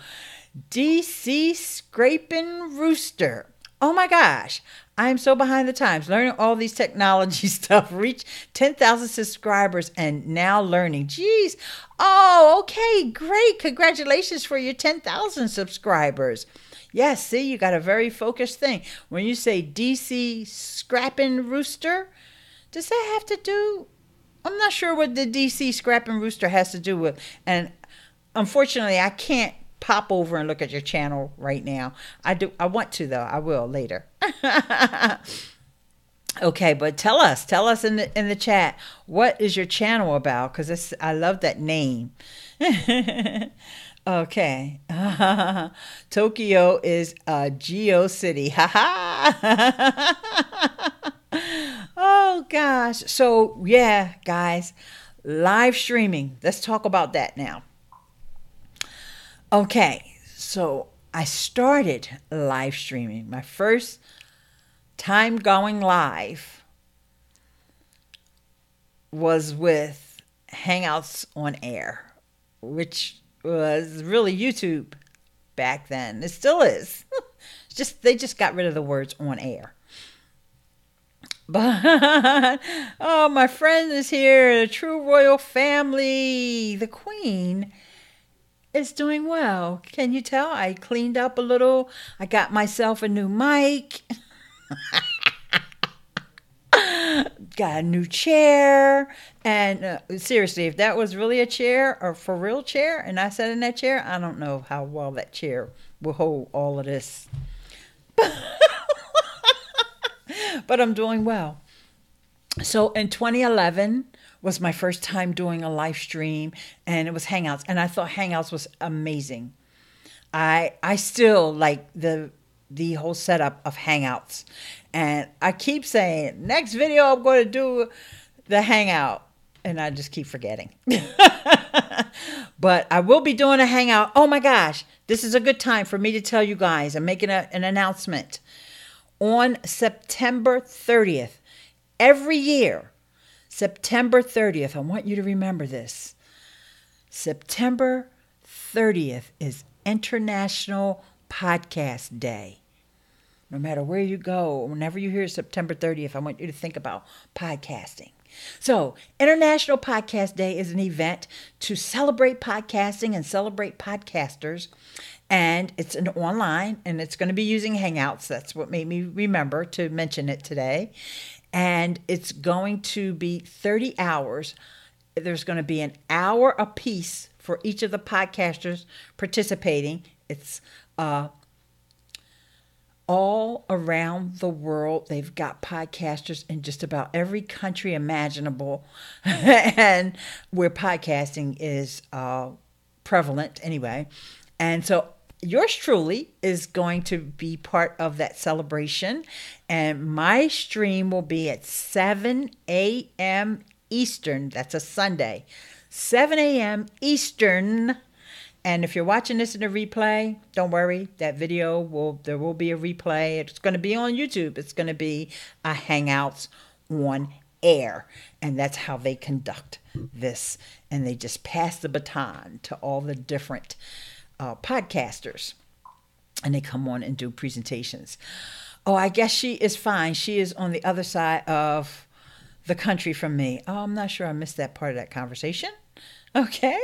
DC Scraping Rooster. Oh my gosh. I'm so behind the times, learning all these technology stuff. Reach 10,000 subscribers and now learning. Jeez. Oh, okay. Great. Congratulations for your 10,000 subscribers. Yes, see, you got a very focused thing. When you say DC Scrapping Rooster, does that have to do? I'm not sure what the DC Scrapping Rooster has to do with. And unfortunately, I can't pop over and look at your channel right now. I want to, though. I will later. Okay, but tell us in the chat, what is your channel about? Because I love that name. Okay. Tokyo is a Geo City. Oh gosh. So yeah, guys, live streaming. Let's talk about that now. Okay, so I started live streaming. My first time going live was with Hangouts on Air, which was really YouTube back then. It still is. They just got rid of the words on air. But oh, my friend is here, the true royal family, the Queen is doing well. Can you tell? I cleaned up a little. I got myself a new mic. Got a new chair. And seriously, if that was really a chair or for real chair and I sat in that chair, I don't know how well that chair will hold all of this. But I'm doing well. So in 2011 was my first time doing a live stream, and it was Hangouts, and I thought Hangouts was amazing. I still like the whole setup of Hangouts, and I keep saying next video I'm going to do the Hangout, and I just keep forgetting. But I will be doing a Hangout. Oh my gosh, this is a good time for me to tell you guys. I'm making an announcement. On September 30th, every year, September 30th, I want you to remember this. September 30th is International Podcast Day. No matter where you go, whenever you hear September 30th, I want you to think about podcasting. So, International Podcast Day is an event to celebrate podcasting and celebrate podcasters. And it's an online, and it's going to be using Hangouts. That's what made me remember to mention it today. And it's going to be 30 hours. There's going to be an hour apiece for each of the podcasters participating. It's all around the world. They've got podcasters in just about every country imaginable, and where podcasting is prevalent anyway. And so yours truly is going to be part of that celebration, and my stream will be at 7 a.m. Eastern. That's a Sunday, 7 a.m. Eastern. And if you're watching this in a replay, don't worry, that video there will be a replay. It's going to be on YouTube. It's going to be a Hangouts on Air, and that's how they conduct this. And they just pass the baton to all the different podcasters, and they come on and do presentations. Oh, I guess she is fine. She is on the other side of the country from me. Oh, I'm not sure I missed that part of that conversation. Okay.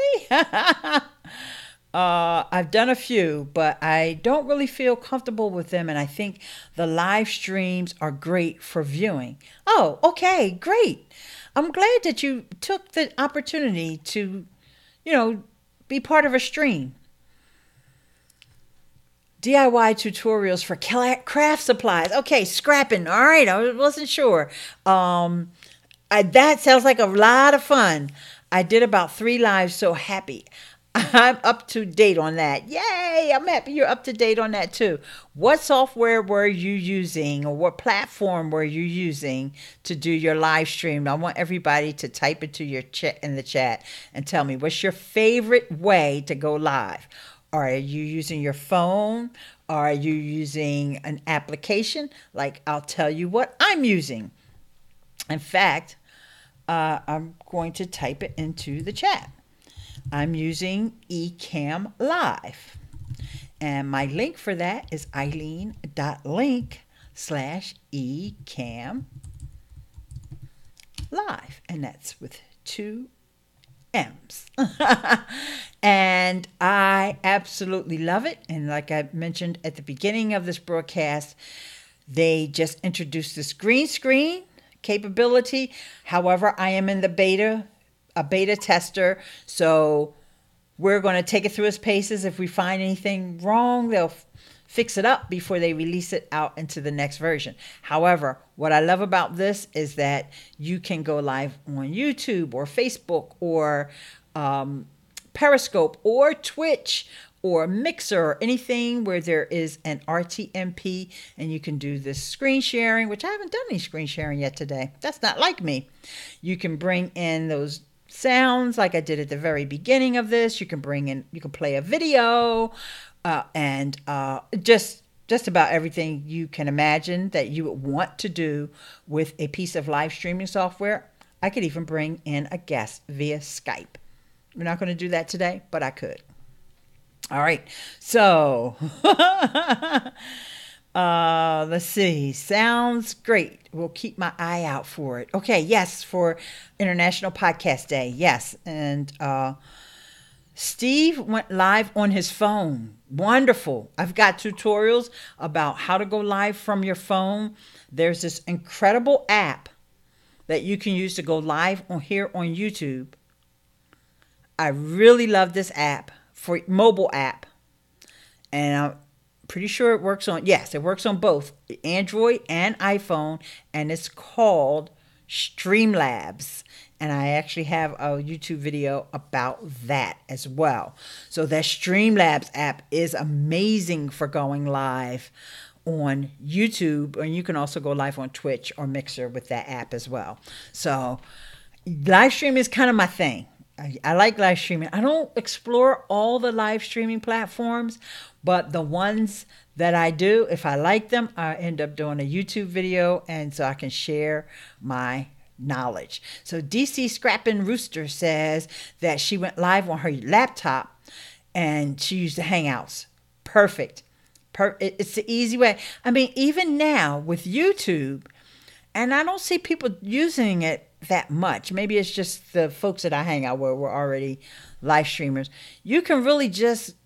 I've done a few, but I don't really feel comfortable with them. And I think the live streams are great for viewing. Oh, okay, great. I'm glad that you took the opportunity to, be part of a stream. DIY tutorials for craft supplies. Okay, scrapping. All right, I wasn't sure. That sounds like a lot of fun. I did about 3 lives, so happy. I'm up to date on that. Yay! I'm happy you're up to date on that too. What software were you using, or what platform were you using to do your live stream? I want everybody to type it to your chat in the chat and tell me what's your favorite way to go live. Are you using your phone? Are you using an application? Like, I'll tell you what I'm using. In fact, I'm going to type it into the chat. I'm using EcammLive. And my link for that is Ileane.link/EcammLive. And that's with 2 M's. And I absolutely love it. And like I mentioned at the beginning of this broadcast, they just introduced this green screen capability. However, I am in the a beta tester, so we're going to take it through its paces. If we find anything wrong, they'll fix it up before they release it out into the next version. However, what I love about this is that you can go live on YouTube or Facebook or Periscope or Twitch or Mixer or anything where there is an RTMP, and you can do this screen sharing, which I haven't done any screen sharing yet today. That's not like me. You can bring in those sounds like I did at the very beginning of this. You can play a video and just about everything you can imagine that you would want to do with a piece of live streaming software. I could even bring in a guest via Skype. We're not going to do that today, but I could. All right, so let's see. Sounds great. We'll keep my eye out for it. Okay, yes, for International Podcast Day, yes. And Steve went live on his phone. Wonderful. I've got tutorials about how to go live from your phone. There's this incredible app that you can use to go live here on YouTube. I really love this app. For mobile app, and I'm pretty sure it works on, yes, it works on both Android and iPhone, and it's called Streamlabs, and I actually have a YouTube video about that as well. So that Streamlabs app is amazing for going live on YouTube, and you can also go live on Twitch or Mixer with that app as well. So live stream is kind of my thing. I like live streaming. I don't explore all the live streaming platforms, but the ones that I do, if I like them, I end up doing a YouTube video, and so I can share my knowledge. So DC Scrappin' Rooster says that she went live on her laptop and she used the Hangouts. Perfect. It's the easy way. I mean, even now with YouTube, and I don't see people using it that much. Maybe it's just the folks that I hang out with were already live streamers. You can really just,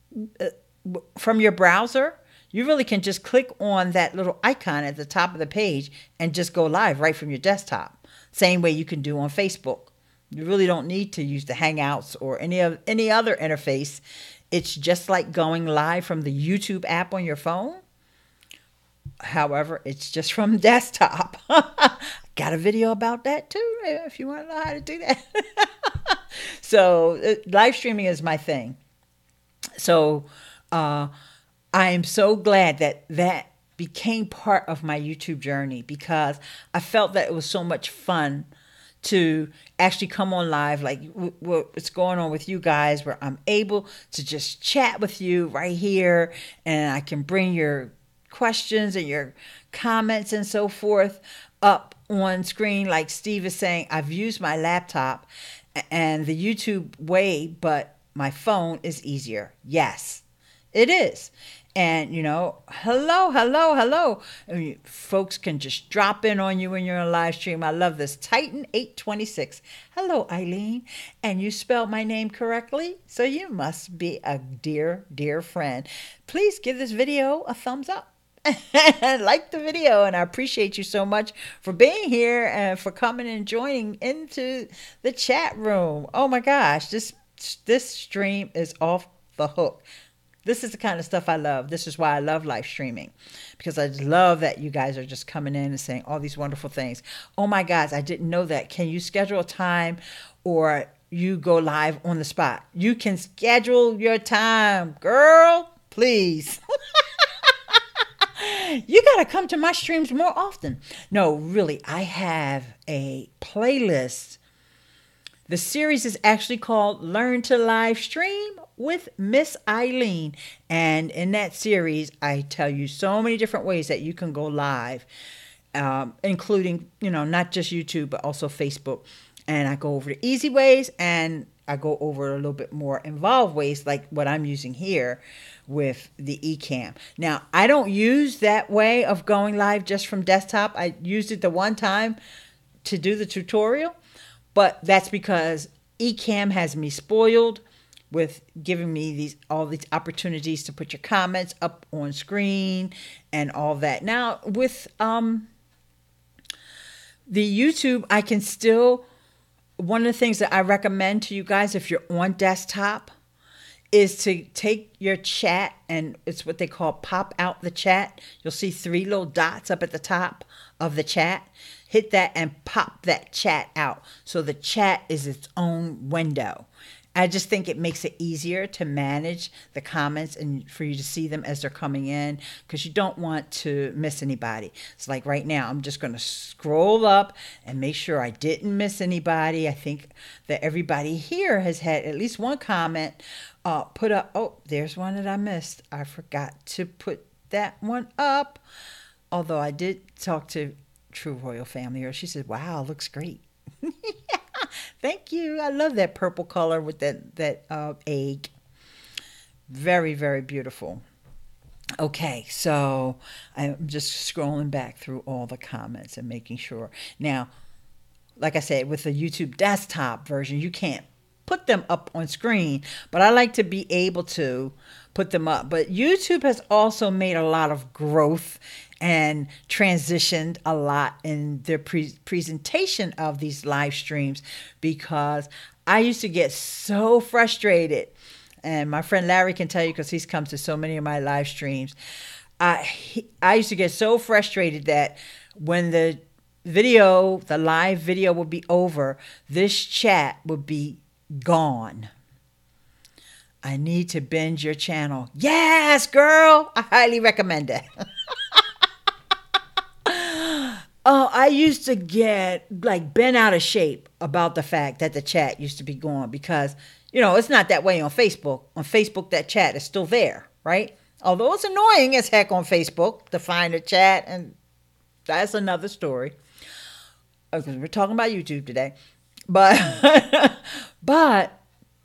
from your browser, you really can just click on that little icon at the top of the page and just go live right from your desktop. Same way you can do on Facebook. You really don't need to use the Hangouts or any other interface. It's just like going live from the YouTube app on your phone. However, it's just from desktop. Got a video about that too, if you want to know how to do that. So live streaming is my thing. So I am so glad that became part of my YouTube journey, because I felt that it was so much fun to actually come on live, like what's going on with you guys, where I'm able to just chat with you right here, and I can bring your questions and your comments and so forth up on screen. Like Steve is saying, I've used my laptop and the YouTube way, but my phone is easier. Yes, It is. And, hello, hello, hello. I mean, folks can just drop in on you when you're on a live stream. I love this. Titan 826. Hello, Ileane. And you spelled my name correctly, so you must be a dear, dear friend. Please give this video a thumbs up. Like the video, and I appreciate you so much for being here and for coming and joining into the chat room. Oh my gosh, this stream is off the hook. This is the kind of stuff I love. This is why I love live streaming, because I just love that you guys are just coming in and saying all these wonderful things. Oh my gosh, I didn't know that. Can you schedule a time, or you go live on the spot? You can schedule your time, girl, please. You got to come to my streams more often. No, really, I have a playlist. The series is actually called Learn to Live Stream with Miss Ileane. And in that series, I tell you so many different ways that you can go live, including, not just YouTube, but also Facebook. And I go over the easy ways, and I go over a little bit more involved ways, like what I'm using here with the Ecamm. Now, I don't use that way of going live just from desktop. I used it the one time to do the tutorial, but that's because Ecamm has me spoiled with giving me all these opportunities to put your comments up on screen and all that. Now, with the YouTube, I can still, one of the things that I recommend to you guys if you're on desktop is to take your chat, and it's what they call pop out the chat. You'll see 3 little dots up at the top of the chat. Hit that and pop that chat out, so the chat is its own window. I just think it makes it easier to manage the comments and for you to see them as they're coming in, because you don't want to miss anybody. It's like right now, I'm just going to scroll up and make sure I didn't miss anybody. I think that everybody here has had at least one comment put up. Oh, there's one that I missed. I forgot to put that one up. Although I did talk to True Royal Family, or she said, wow, looks great. Thank you. I love that purple color with that egg. Very, very beautiful. Okay, so I'm just scrolling back through all the comments and making sure. Now, like I said, with the YouTube desktop version, you can't put them up on screen, but I like to be able to put them up. But YouTube has also made a lot of growth and transitioned a lot in their presentation of these live streams, because I used to get so frustrated, and my friend Larry can tell you because he's come to so many of my live streams. I used to get so frustrated that when the live video would be over, this chat would be gone. I need to binge your channel. Yes, girl. I highly recommend it. Oh, I used to get bent out of shape about the fact that the chat used to be gone, because, it's not that way on Facebook. On Facebook, that chat is still there, right? Although it's annoying as heck on Facebook to find a chat, and that's another story, because we're talking about YouTube today. But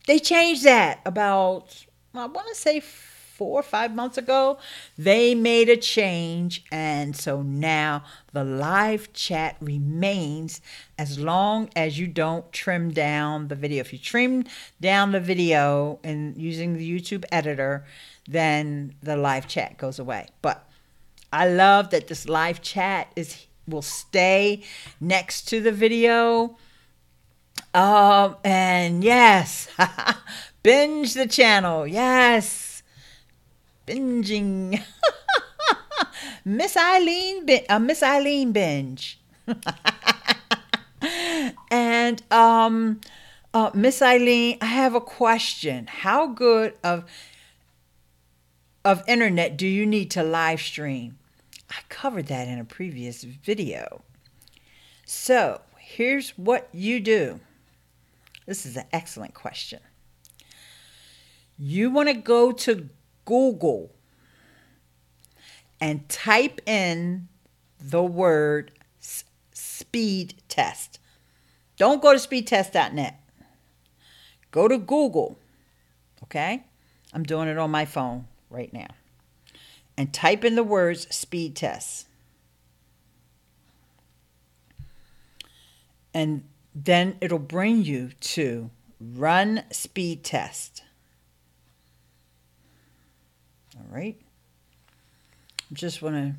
they changed that about, I want to say 4 or 5 months ago. They made a change, and so now the live chat remains as long as you don't trim down the video. If you trim down the video and using the YouTube editor, then the live chat goes away. But I love that this live chat will stay next to the video. And yes, binge the channel. Yes. Binging. Miss Ileane binge. And Miss Ileane, I have a question. How good of internet do you need to live stream? I covered that in a previous video. So here's what you do. This is an excellent question. You want to go to Google and type in the word speed test. Don't go to speedtest.net. Go to Google. Okay? I'm doing it on my phone right now and type in the words speed test. And then it'll bring you to run speed test. All right. Just want to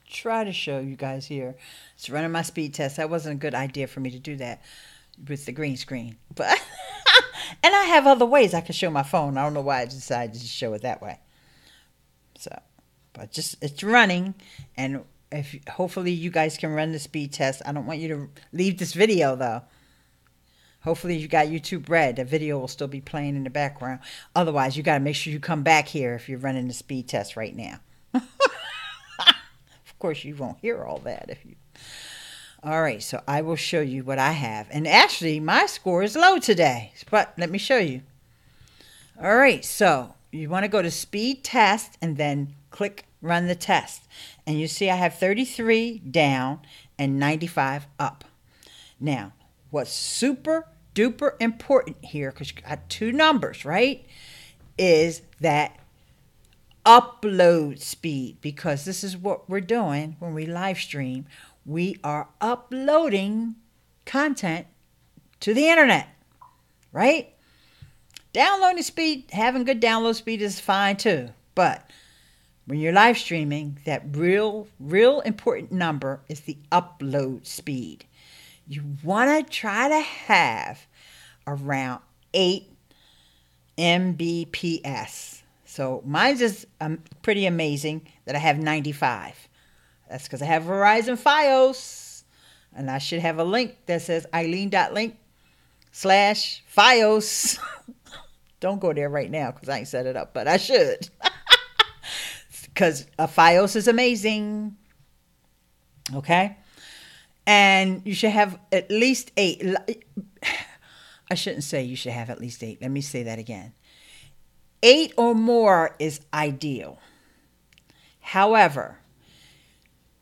try to show you guys here. It's running my speed test. That wasn't a good idea for me to do that with the green screen. But and I have other ways I can show my phone. I don't know why I decided to show it that way. So, but just it's running, and if hopefully you guys can run the speed test. I don't want you to leave this video though. Hopefully you got YouTube Red. The video will still be playing in the background. Otherwise, you got to make sure you come back here if you're running the speed test right now. Of course, you won't hear all that if you. All right, so I will show you what I have. And actually, my score is low today, but let me show you. All right, so you want to go to speed test and then click run the test. And you see I have 33 down and 95 up. Now, what's super duper important here, because you got two numbers, right, is that upload speed, because this is what we're doing when we live stream. We are uploading content to the internet, right? Downloading speed, having good download speed is fine too, but when you're live streaming, that real important number is the upload speed. You want to try to have around 8 Mbps. So mine's is pretty amazing that I have 95. That's because I have Verizon FiOS. And I should have a link that says Ileane.link/FiOS. Don't go there right now because I ain't set it up, but I should. Because FiOS is amazing. Okay? And you should have at least 8. I shouldn't say you should have at least 8. Let me say that again. 8 or more is ideal. However,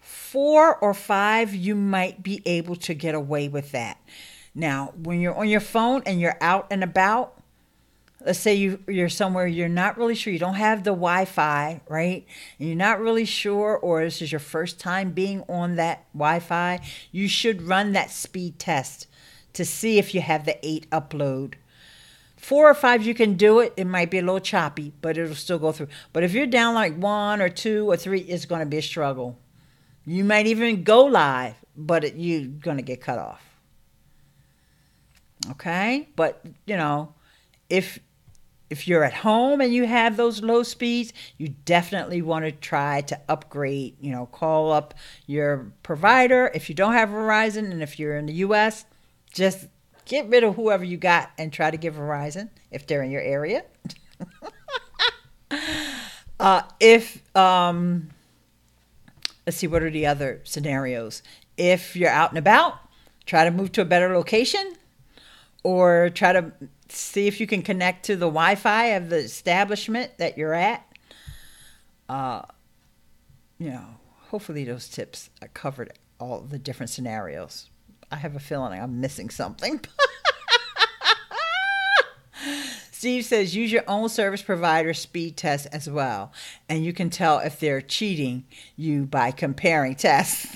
4 or 5, you might be able to get away with that. Now, when you're on your phone and you're out and about, let's say you're somewhere you're not really sure, you don't have the Wi-Fi, right? And you're not really sure, or this is your first time being on that Wi-Fi, you should run that speed test to see if you have the 8 upload. 4 or 5, you can do it. It might be a little choppy, but it'll still go through. But if you're down like 1 or 2 or 3, it's going to be a struggle. You might even go live, but you're going to get cut off. Okay? But, you know, if you're at home and you have those low speeds, you definitely want to try to upgrade, you know, call up your provider. If you don't have Verizon, and if you're in the U.S., just get rid of whoever you got and try to get Verizon if they're in your area. Let's see, what are the other scenarios? If you're out and about, try to move to a better location, or try to see if you can connect to the Wi-Fi of the establishment that you're at. You know, hopefully those tips covered all the different scenarios. I have a feeling I'm missing something. Steve says, use your own service provider speed test as well. And you can tell if they're cheating you by comparing tests.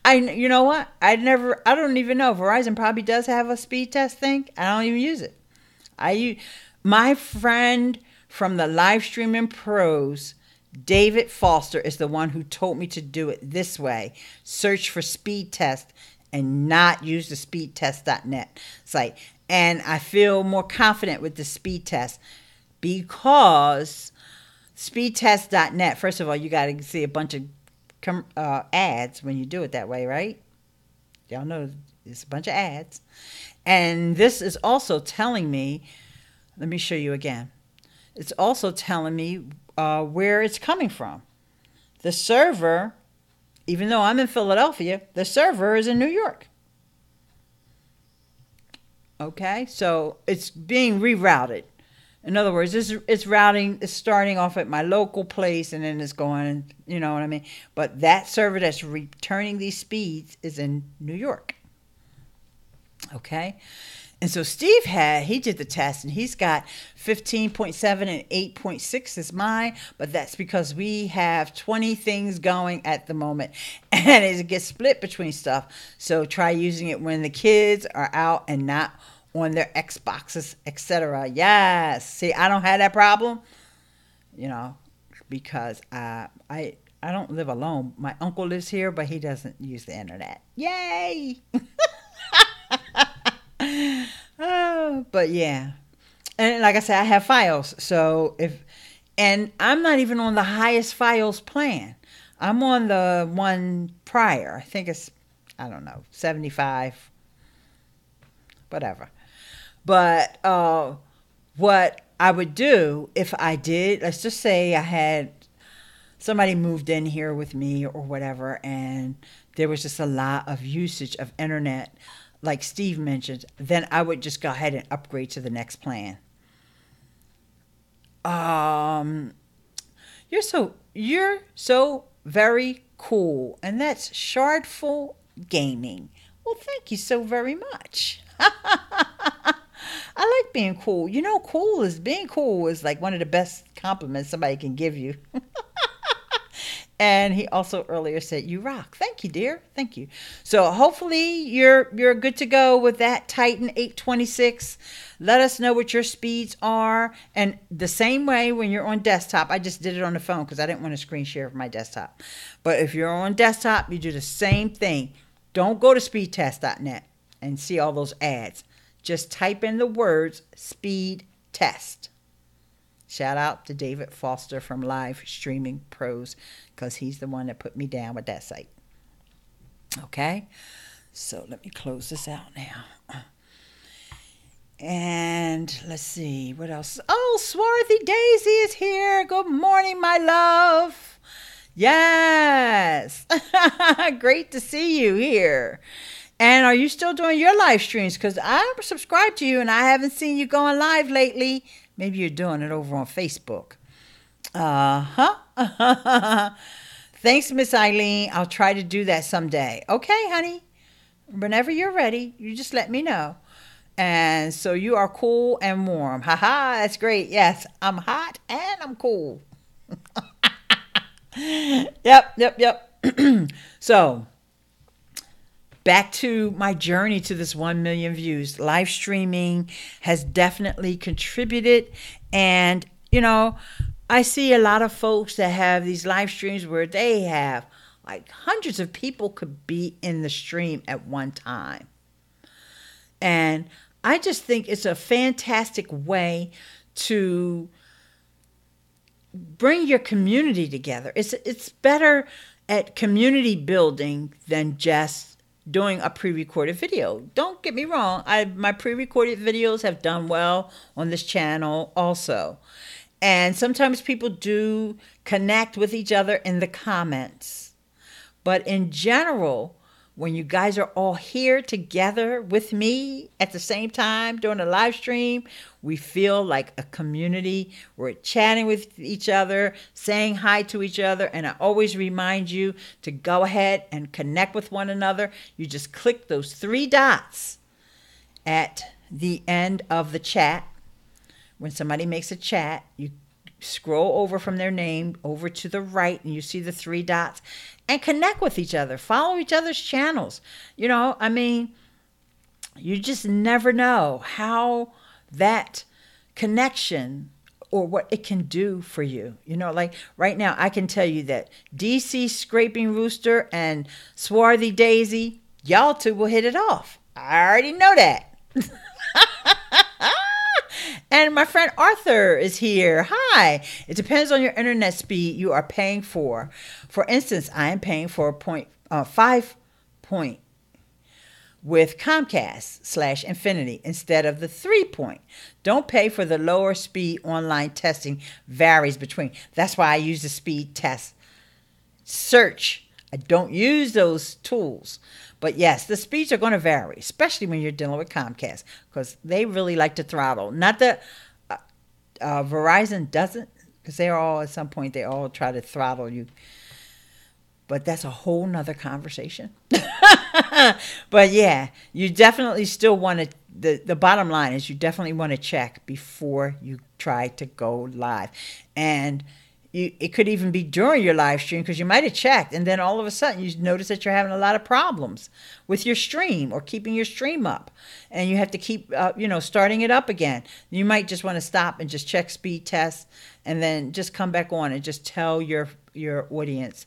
You know what? I don't even know. Verizon probably does have a speed test thing. I don't even use it. My friend from the live streaming pros, David Foster, is the one who told me to do it this way. Search for speed test and not use the speedtest.net site. And I feel more confident with the speed test because speedtest.net, first of all, you got to see a bunch of ads when you do it that way, right? Y'all know it's a bunch of ads. And this is also telling me, let me show you again. It's also telling me where it's coming from. The server, even though I'm in Philadelphia, the server is in New York. Okay, so it's being rerouted. In other words, it's starting off at my local place and then it's going, you know what I mean? But that server that's returning these speeds is in New York. Okay, And so Steve he did the test, and he's got 15.7 and 8.6 is mine, but that's because we have 20 things going at the moment, and it gets split between stuff. So try using it when the kids are out and not on their Xboxes, etc. Yes. See, I don't have that problem, because I don't live alone. My uncle lives here, but he doesn't use the internet. Yay! But yeah, and like I said, I have FiOS. So and I'm not even on the highest FiOS plan. I'm on the one prior. I think it's, I don't know, 75, whatever. But what I would do if I did, let's just say I had somebody moved in here with me or whatever, and there was just a lot of usage of internet, like Steve mentioned, then I would just go ahead and upgrade to the next plan. You're so very cool, and that's Shardful Gaming. Well, thank you so very much. I like being cool. Being cool is like one of the best compliments somebody can give you. And he also earlier said, "You rock." Thank you, dear. Thank you. So hopefully you're good to go with that Titan 826. Let us know what your speeds are. And the same way when you're on desktop, I just did it on the phone because I didn't want to screen share my desktop. But if you're on desktop, you do the same thing. Don't go to speedtest.net and see all those ads. Just type in the words speed test. Shout out to David Foster from Live Streaming Pros, because he's the one that put me down with that site. Okay, so let me close this out now. And let's see, what else? Oh, Swarthy Daisy is here. Good morning, my love. Yes. Great to see you here. And are you still doing your live streams? Because I'm subscribed to you, and I haven't seen you going live lately. Maybe you're doing it over on Facebook. Thanks, Miss Ileane. I'll try to do that someday. Okay, honey. Whenever you're ready, you just let me know. And so you are cool and warm. Haha, that's great. Yes, I'm hot and I'm cool. Yep. So, back to my journey to this 1 million views. Live streaming has definitely contributed. And, I see a lot of folks that have these live streams where they have like hundreds of people could be in the stream at one time. And I just think it's a fantastic way to bring your community together. It's better at community building than just doing a pre-recorded video. Don't get me wrong. My pre-recorded videos have done well on this channel also. And sometimes people do connect with each other in the comments. But in general, when you guys are all here together with me at the same time during a live stream, we feel like a community. We're chatting with each other, saying hi to each other. And I always remind you to go ahead and connect with one another. You just click those 3 dots at the end of the chat. When somebody makes a chat, you scroll over from their name over to the right, and you see the 3 dots, and connect with each other. Follow each other's channels. You just never know how that connection or what it can do for you. Like right now, I can tell you that DC Scraping Rooster and Swarthy Daisy, y'all two will hit it off. I already know that. And my friend Arthur is here. Hi. It depends on your internet speed you are paying for. For instance, I am paying for 5 point with Comcast /Infinity instead of the 3 point. Don't pay for the lower speed. Online testing varies between. That's why I use the speed test search. I don't use those tools. But yes, the speeds are going to vary, especially when you're dealing with Comcast, because they really like to throttle. Not that Verizon doesn't, because they are all, at some point, they all try to throttle you. But that's a whole nother conversation. But yeah, you definitely still want to the bottom line is you definitely want to check before you try to go live. And it could even be during your live stream, because you might have checked and then all of a sudden you notice that you're having a lot of problems with your stream or keeping your stream up, and you have to keep starting it up again. You might just want to stop and just check speed test and then just come back on and just tell your audience,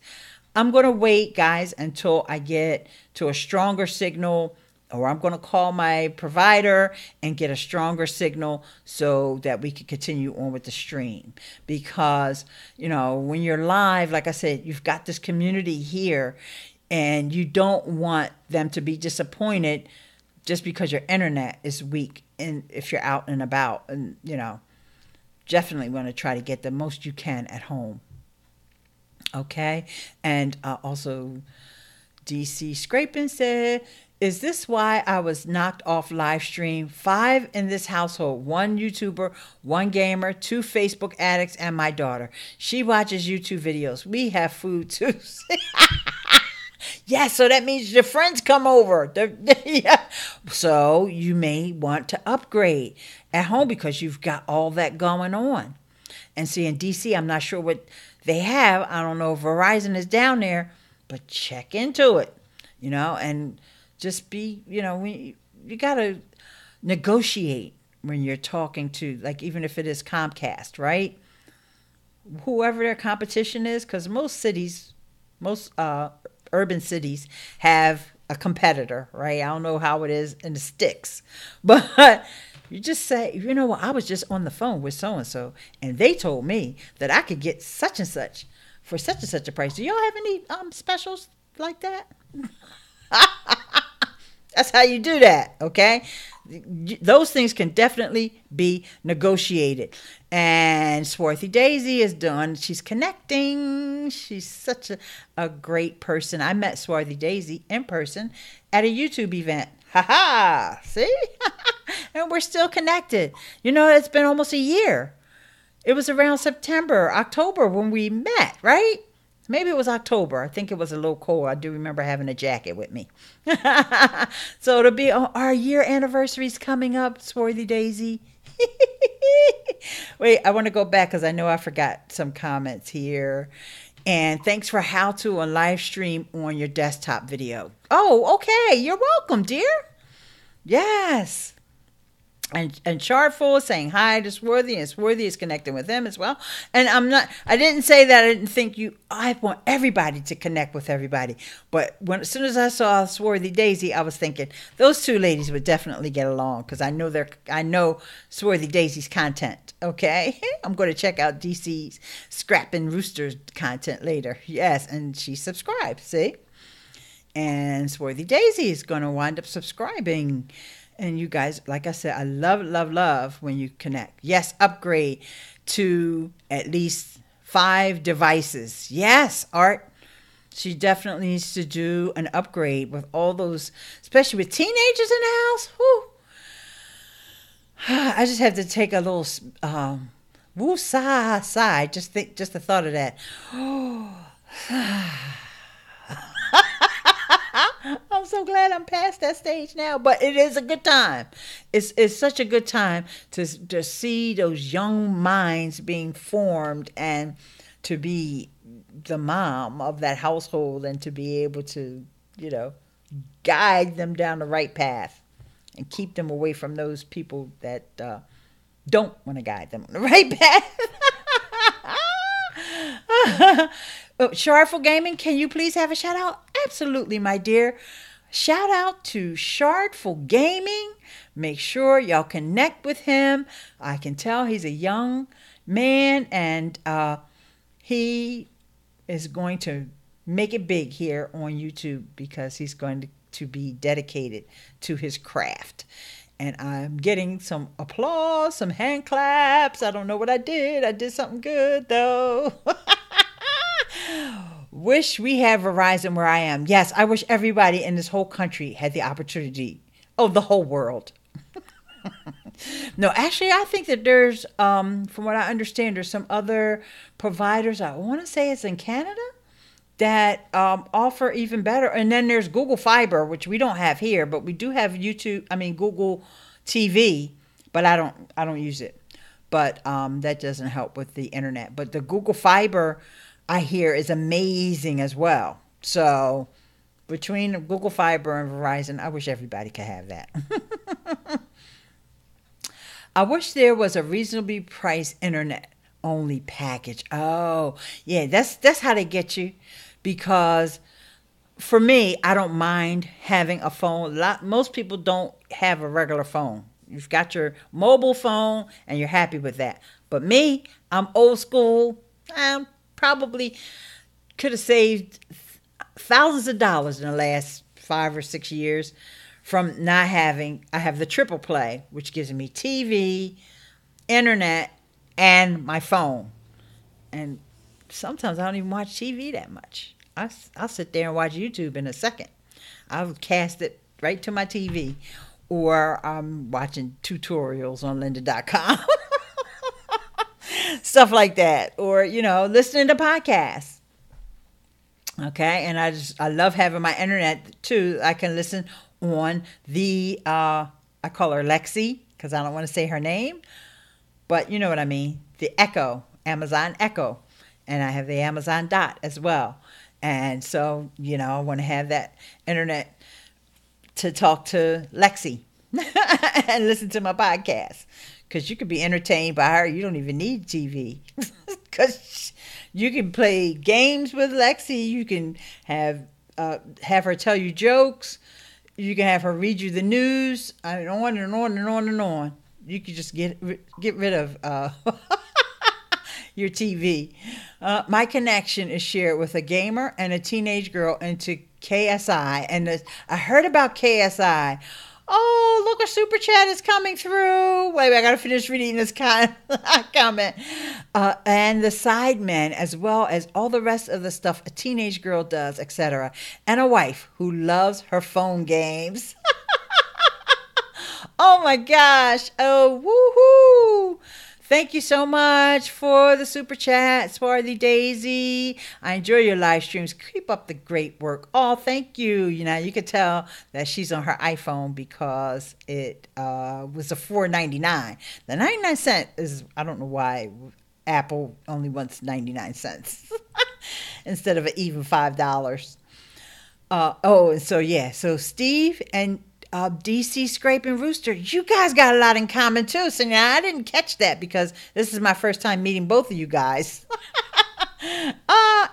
I'm going to wait, guys, until I get to a stronger signal, or I'm going to call my provider and get a stronger signal so that we can continue on with the stream. Because, when you're live, like I said, you've got this community here, and you don't want them to be disappointed just because your internet is weak. And if you're out and about, and, definitely want to try to get the most you can at home. Okay. And also, DC Scraping said, is this why I was knocked off live stream? 5 in this household, 1 YouTuber, 1 gamer, 2 Facebook addicts, and my daughter. She watches YouTube videos. We have food too. Yeah, so that means your friends come over. Yeah. So you may want to upgrade at home because you've got all that going on. And see, in DC, I'm not sure what they have. I don't know if Verizon is down there, but check into it, and just be, you got to negotiate when you're talking to, like, even if it is Comcast, right? Whoever their competition is, because most urban cities have a competitor, right? I don't know how it is in the sticks, but you just say, I was just on the phone with so-and-so, and they told me that I could get such and such for such and such a price. Do y'all have any specials like that? That's how you do that, okay? Those things can definitely be negotiated. And Swarthy Daisy is done. She's connecting. She's such a great person. I met Swarthy Daisy in person at a YouTube event. Ha-ha! See? And we're still connected. It's been almost a year. It was around October when we met, right? Maybe it was October. I think it was a little cold. I do remember having a jacket with me. So it'll be our year anniversary's coming up, Swarthy Daisy. Wait, I want to go back because I know I forgot some comments here. And thanks for how to on live stream on your desktop video. Oh, okay. You're welcome, dear. Yes. And Chartful is saying hi to Swarthy, and Swarthy is connecting with them as well. And I didn't say that. I didn't think I want everybody to connect with everybody. But as soon as I saw Swarthy Daisy, I was thinking those two ladies would definitely get along, because I know Swarthy Daisy's content. Okay. I'm going to check out DC's Scrapping Rooster's content later. Yes. And she subscribed. See? And Swarthy Daisy is going to wind up subscribing. And you guys, like I said, I love when you connect. Yes, upgrade to at least 5 devices. Yes, Art. She definitely needs to do an upgrade with all those, especially with teenagers in the house. Whew. I just have to take a little sigh. Just the thought of that. I'm so glad I'm past that stage now, but it is a good time. It's such a good time to see those young minds being formed, and to be the mom of that household, and to be able to, guide them down the right path and keep them away from those people that don't want to guide them on the right path. Shardful Gaming, can you please have a shout out? Absolutely, my dear. Shout out to Shardful Gaming. Make sure y'all connect with him. I can tell he's a young man, and he is going to make it big here on YouTube, because he's going to be dedicated to his craft. And I'm getting some applause, some hand claps. I don't know what I did. I did something good, though. Wish we had Verizon where I am. Yes, I wish everybody in this whole country had the opportunity. Oh, the whole world. No, actually, I think that there's, from what I understand, there's some other providers. I want to say it's in Canada that offer even better. And then there's Google Fiber, which we don't have here, but we do have Google TV, but I don't use it. But that doesn't help with the internet. But the Google Fiber, I hear, is amazing as well. So between Google Fiber and Verizon, I wish everybody could have that. I wish there was a reasonably priced internet only package. Oh, yeah, that's how they get you. Because for me, I don't mind having a phone. Most people don't have a regular phone. You've got your mobile phone and you're happy with that. But me, I'm old school. I probably could have saved thousands of dollars in the last 5 or 6 years from not having. I have the triple play, which gives me TV, internet, and my phone. And sometimes I don't even watch TV that much. I'll sit there and watch YouTube in a second. I'll cast it right to my TV. Or I'm watching tutorials on lynda.com. Stuff like that. Or, listening to podcasts. Okay, and I love having my internet too. I can listen on the, I call her Lexi because I don't want to say her name. But you know what I mean. The Echo, Amazon Echo. And I have the Amazon Dot as well. And so, I want to have that internet to talk to Lexi and listen to my podcast. Because you could be entertained by her. You don't even need TV. Because you can play games with Lexi. You can have her tell you jokes. You can have her read you the news. On and on and on and on. You could just get rid of your TV. My connection is shared with a gamer and a teenage girl into KSI. And I heard about KSI. Oh, look, a super chat is coming through. Wait, I got to finish reading this comment. And the Sidemen, as well as all the rest of the stuff a teenage girl does, etc. And a wife who loves her phone games. Oh, my gosh. Oh, woohoo. Thank you so much for the super chat, Swarthy Daisy. I enjoy your live streams. Keep up the great work. Oh, thank you. You could tell that she's on her iPhone because it was a $4.99. The 99 cent is, I don't know why Apple only wants 99 cents instead of an even $5. So Steve and DC Scraping Rooster, you guys got a lot in common too. So now I didn't catch that because this is my first time meeting both of you guys.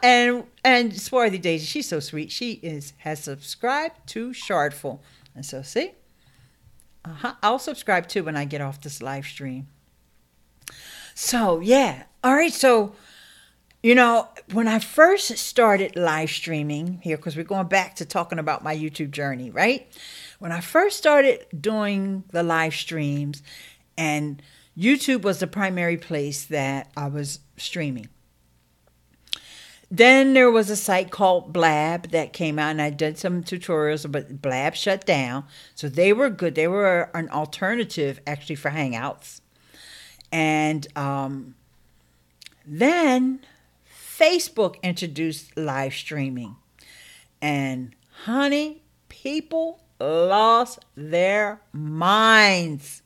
And Swarthy Daisy, she's so sweet. She has subscribed to Shardful. And so see, I'll subscribe too when I get off this live stream. So yeah, all right. So when I first started live streaming here, because we're going back to talking about my YouTube journey, right? When I first started doing the live streams, and YouTube was the primary place that I was streaming. Then there was a site called Blab that came out, and I did some tutorials, but Blab shut down. So they were good. They were an alternative, actually, for Hangouts. And then Facebook introduced live streaming. And honey, people lost their minds.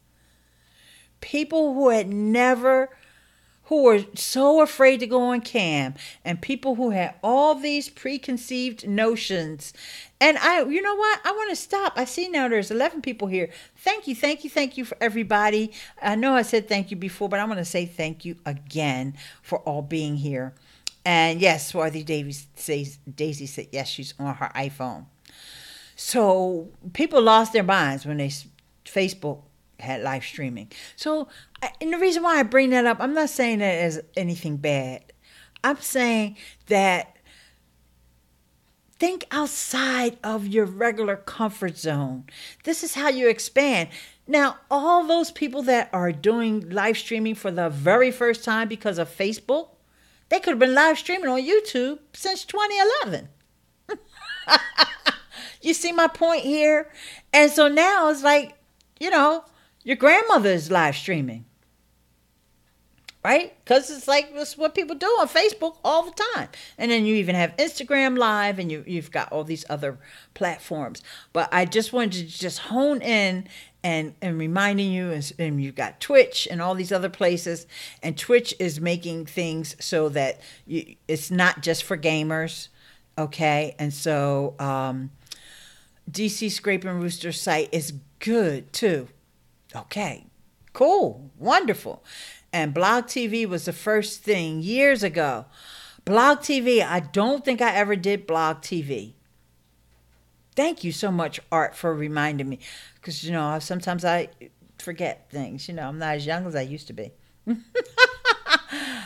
People who were so afraid to go on cam, and people who had all these preconceived notions. And you know what? I want to stop. I see now there's 11 people here. Thank you for everybody. I know I said thank you before, but I'm going to say thank you again for all being here. And yes, Swarthy Daisy said yes, she's on her iPhone. So people lost their minds when Facebook had live streaming. So, and the reason why I bring that up, I'm not saying that as anything bad. I'm saying that think outside of your regular comfort zone. This is how you expand. Now, all those people that are doing live streaming for the very first time because of Facebook, they could have been live streaming on YouTube since 2011. You see my point here? And so now it's like, your grandmother is live streaming. right? Because it's like that's what people do on Facebook all the time. And then you even have Instagram Live, and you've got all these other platforms. But I just wanted to just hone in and reminding you, and you've got Twitch and all these other places. And Twitch is making things so that it's not just for gamers, okay? And so DC Scrape and Rooster site is good too. Okay, cool, wonderful. And Blog TV was the first thing years ago. Blog TV, I don't think I ever did Blog TV. Thank you so much, Art, for reminding me. Because, sometimes I forget things. I'm not as young as I used to be.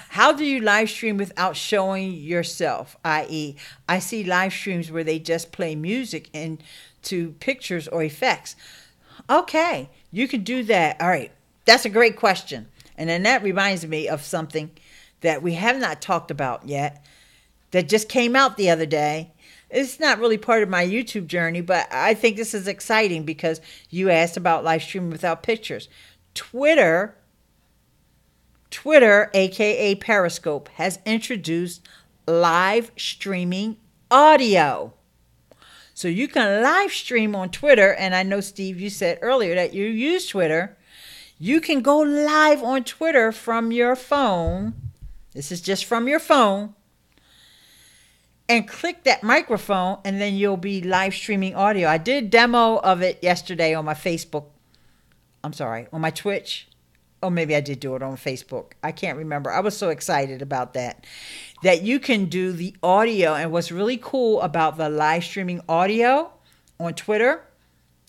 How do you live stream without showing yourself? I.e., I see live streams where they just play music into pictures or effects. Okay, you can do that. All right, that's a great question. And then that reminds me of something that we have not talked about yet that just came out the other day. It's not really part of my YouTube journey, but I think this is exciting because you asked about live streaming without pictures. Twitter, aka Periscope, has introduced live streaming audio. So you can live stream on Twitter, and I know, Steve, you said earlier that you use Twitter. You can go live on Twitter from your phone. This is just from your phone. And click that microphone, and then you'll be live streaming audio. I did a demo of it yesterday on my Facebook. I'm sorry, on my Twitch. Or maybe I did do it on Facebook. I can't remember. I was so excited about that you can do the audio. And what's really cool about the live streaming audio on Twitter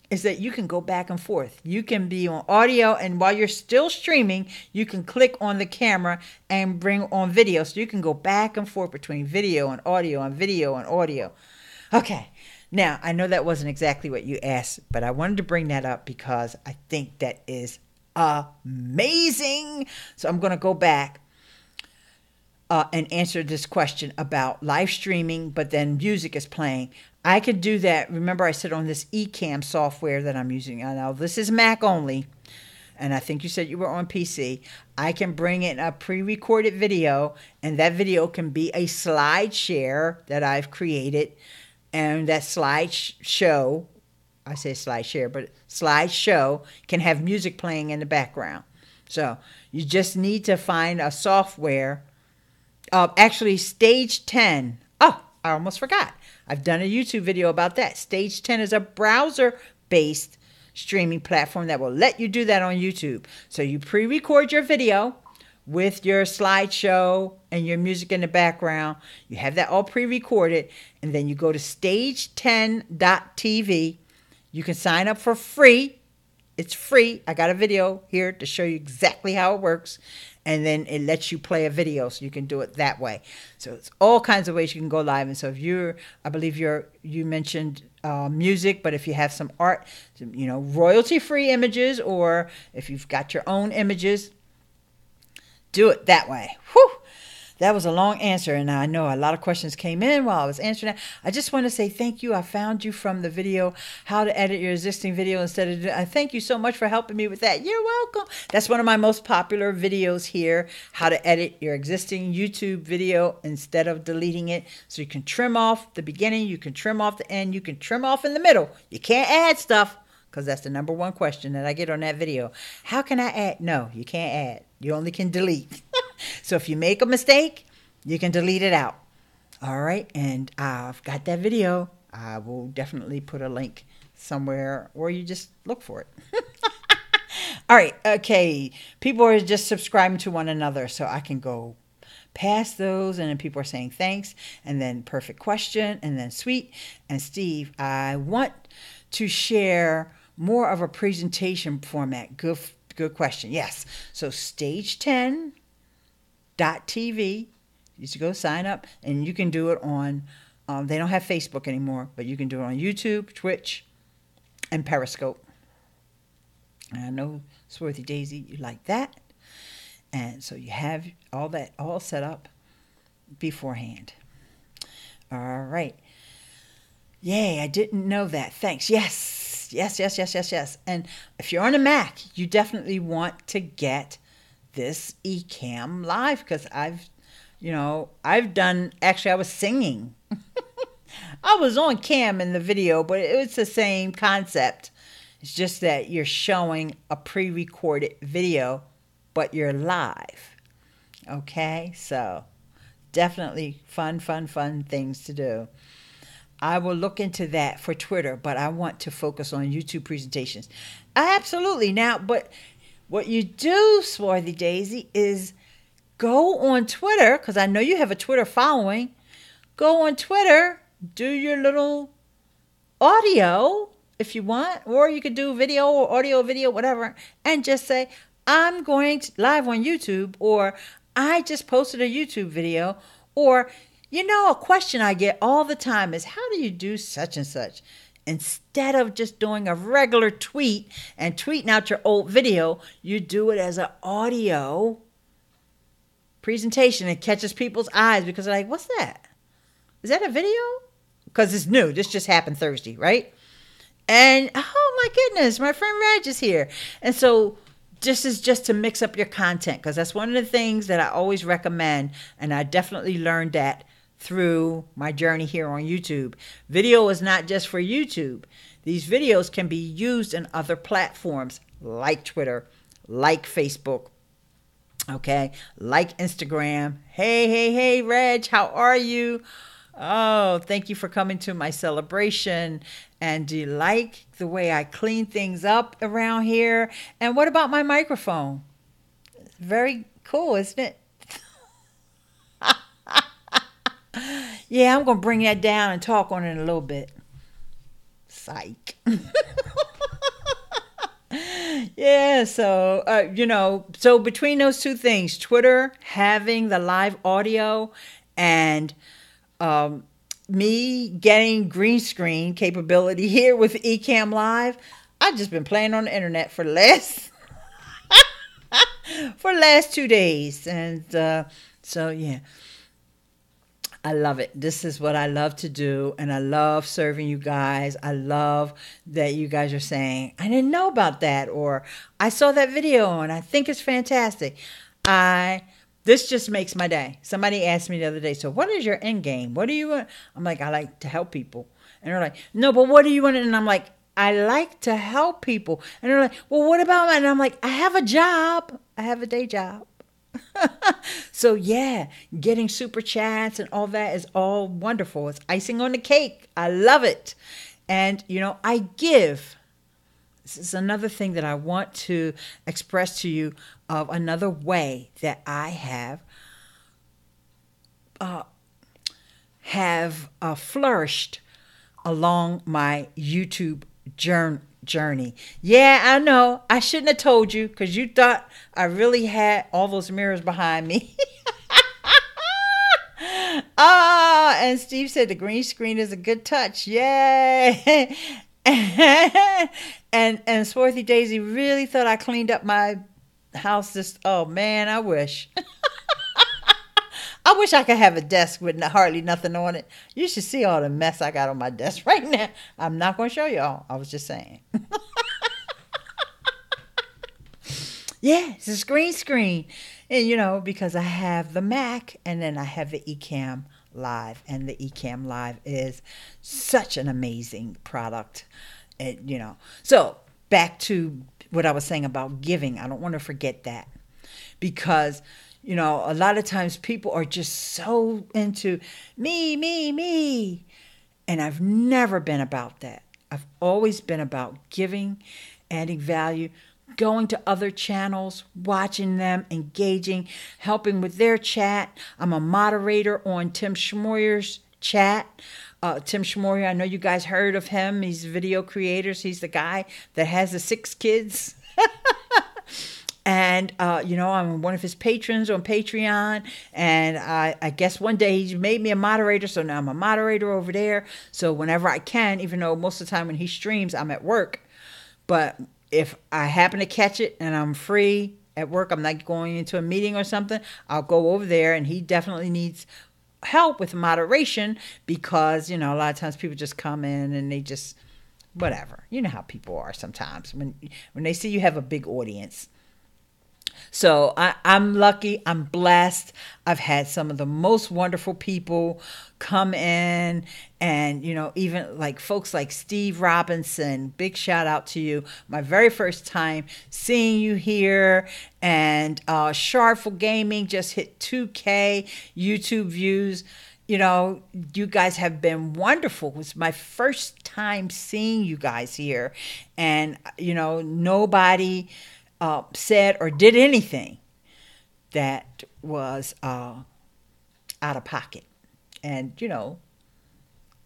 is that you can go back and forth. You can be on audio, and while you're still streaming, you can click on the camera and bring on video. So you can go back and forth between video and audio and video and audio. Okay. Now, I know that wasn't exactly what you asked, but I wanted to bring that up because I think that is amazing. So I'm going to go back and answer this question about live streaming, but then music is playing. I could do that. Remember, I said on this Ecamm software that I'm using. I know this is Mac only, and I think you said you were on PC. I can bring in a pre-recorded video, and that video can be a slide share that I've created, and that slideshow, I say slide share, but slideshow can have music playing in the background. So you just need to find a software. Actually, Stage 10. Oh, I almost forgot. I've done a YouTube video about that. Stage 10 is a browser-based streaming platform that will let you do that on YouTube. So you pre-record your video with your slideshow and your music in the background. You have that all pre-recorded, and then you go to stage10.tv. You can sign up for free. It's free. I got a video here to show you exactly how it works. And then it lets you play a video, so you can do it that way. So it's all kinds of ways you can go live. And so if I believe you mentioned music, but if you have some art, royalty-free images, or if you've got your own images, do it that way. Whew. That was a long answer, and I know a lot of questions came in while I was answering that. I just want to say thank you. I found you from the video, how to edit your existing video instead of... I thank you so much for helping me with that. You're welcome. That's one of my most popular videos here, how to edit your existing YouTube video instead of deleting it. So you can trim off the beginning, you can trim off the end, you can trim off in the middle. You can't add stuff, because that's the number one question that I get on that video. How can I add? No, you can't add. You only can delete. So if you make a mistake, you can delete it out. All right, and I've got that video. I will definitely put a link somewhere, or you just look for it. All right, okay. People are just subscribing to one another, so I can go past those, and then people are saying thanks, and then perfect question, and then sweet. And Steve, I want to share more of a presentation format. Good question. Yes. So stage10.tv. You should go sign up, and you can do it on, they don't have Facebook anymore, but you can do it on YouTube, Twitch, and Periscope. And I know, Swarthy Daisy, you like that. And so you have all that all set up beforehand. All right. Yay, I didn't know that. Thanks. Yes. And if you're on a Mac, you definitely want to get this EcammLive, because I've done, actually I was singing. I was on cam in the video, but it's the same concept. It's just that you're showing a pre-recorded video, but you're live. Okay, so definitely fun things to do. I will look into that for Twitter, but I want to focus on YouTube presentations. Absolutely. Now, but what you do, Swarthy Daisy, is go on Twitter, because I know you have a Twitter following. Go on Twitter, do your little audio if you want, or you could do video or audio, video, whatever, and just say, I'm going live on YouTube, or I just posted a YouTube video, or, a question I get all the time is, how do you do such and such? Instead of just doing a regular tweet and tweeting out your old video, you do it as an audio presentation. It catches people's eyes because they're like, what's that? Is that a video? Because it's new. This just happened Thursday, right? And, oh my goodness, my friend Reg is here. And so this is just to mix up your content, because that's one of the things that I always recommend. And I definitely learned that through my journey here on YouTube. Video is not just for YouTube. These videos can be used in other platforms like Twitter, like Facebook, okay, like Instagram. Hey, Reg, how are you? Oh, thank you for coming to my celebration. And do you like the way I clean things up around here? And what about my microphone? Very cool, isn't it? Yeah, I'm going to bring that down and talk on it in a little bit. Psych. Yeah, so, so between those two things, Twitter having the live audio and me getting green screen capability here with EcammLive, I've just been playing on the internet for the last 2 days. And so, yeah. I love it. This is what I love to do, and I love serving you guys. I love that you guys are saying, I didn't know about that, or I saw that video and I think it's fantastic. This just makes my day. Somebody asked me the other day, so what is your end game? What do you want? I'm like, I like to help people. And they're like, no, but what do you want? And I'm like, I like to help people. And they're like, well, what about that? And I'm like, I have a job. I have a day job. So yeah, getting super chats and all that is all wonderful. It's icing on the cake. I love it. And I give. This is another thing that I want to express to you, of another way that I have flourished along my YouTube journey. Yeah, I know. I shouldn't have told you, because you thought I really had all those mirrors behind me. And Steve said the green screen is a good touch. Yay. And Swarthy Daisy really thought I cleaned up my house. Oh man, I wish. I wish I could have a desk with hardly nothing on it. You should see all the mess I got on my desk right now. I'm not going to show y'all. I was just saying. Yeah, it's a green screen. And, because I have the Mac and then I have the EcammLive. And the EcammLive is such an amazing product. So back to what I was saying about giving. I don't want to forget that. Because a lot of times people are just so into me. And I've never been about that. I've always been about giving, adding value, going to other channels, watching them, engaging, helping with their chat. I'm a moderator on Tim Schmoyer's chat. Tim Schmoyer, I know you guys heard of him. He's a video creator. He's the guy that has the 6 kids. And, I'm one of his patrons on Patreon. And I guess one day he made me a moderator. So now I'm a moderator over there. So whenever I can, even though most of the time when he streams, I'm at work. But if I happen to catch it and I'm free at work, I'm not going into a meeting or something, I'll go over there. And he definitely needs help with moderation because, a lot of times people just come in and they just, whatever. You know how people are sometimes when they see you have a big audience. So I'm lucky. I'm blessed. I've had some of the most wonderful people come in, and, even like folks like Steve Robinson, big shout out to you. My very first time seeing you here. And Sharpful Gaming just hit 2K YouTube views. You guys have been wonderful. It was my first time seeing you guys here. And, nobody said or did anything that was out of pocket. And,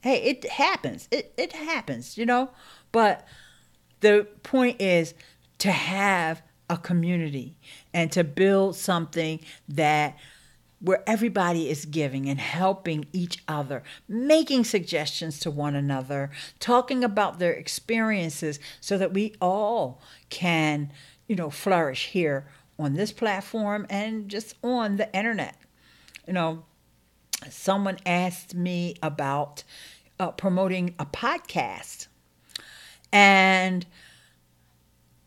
hey, it happens. It happens, But the point is to have a community and to build something where everybody is giving and helping each other, making suggestions to one another, talking about their experiences so that we all can, flourish here on this platform and just on the internet. Someone asked me about promoting a podcast. And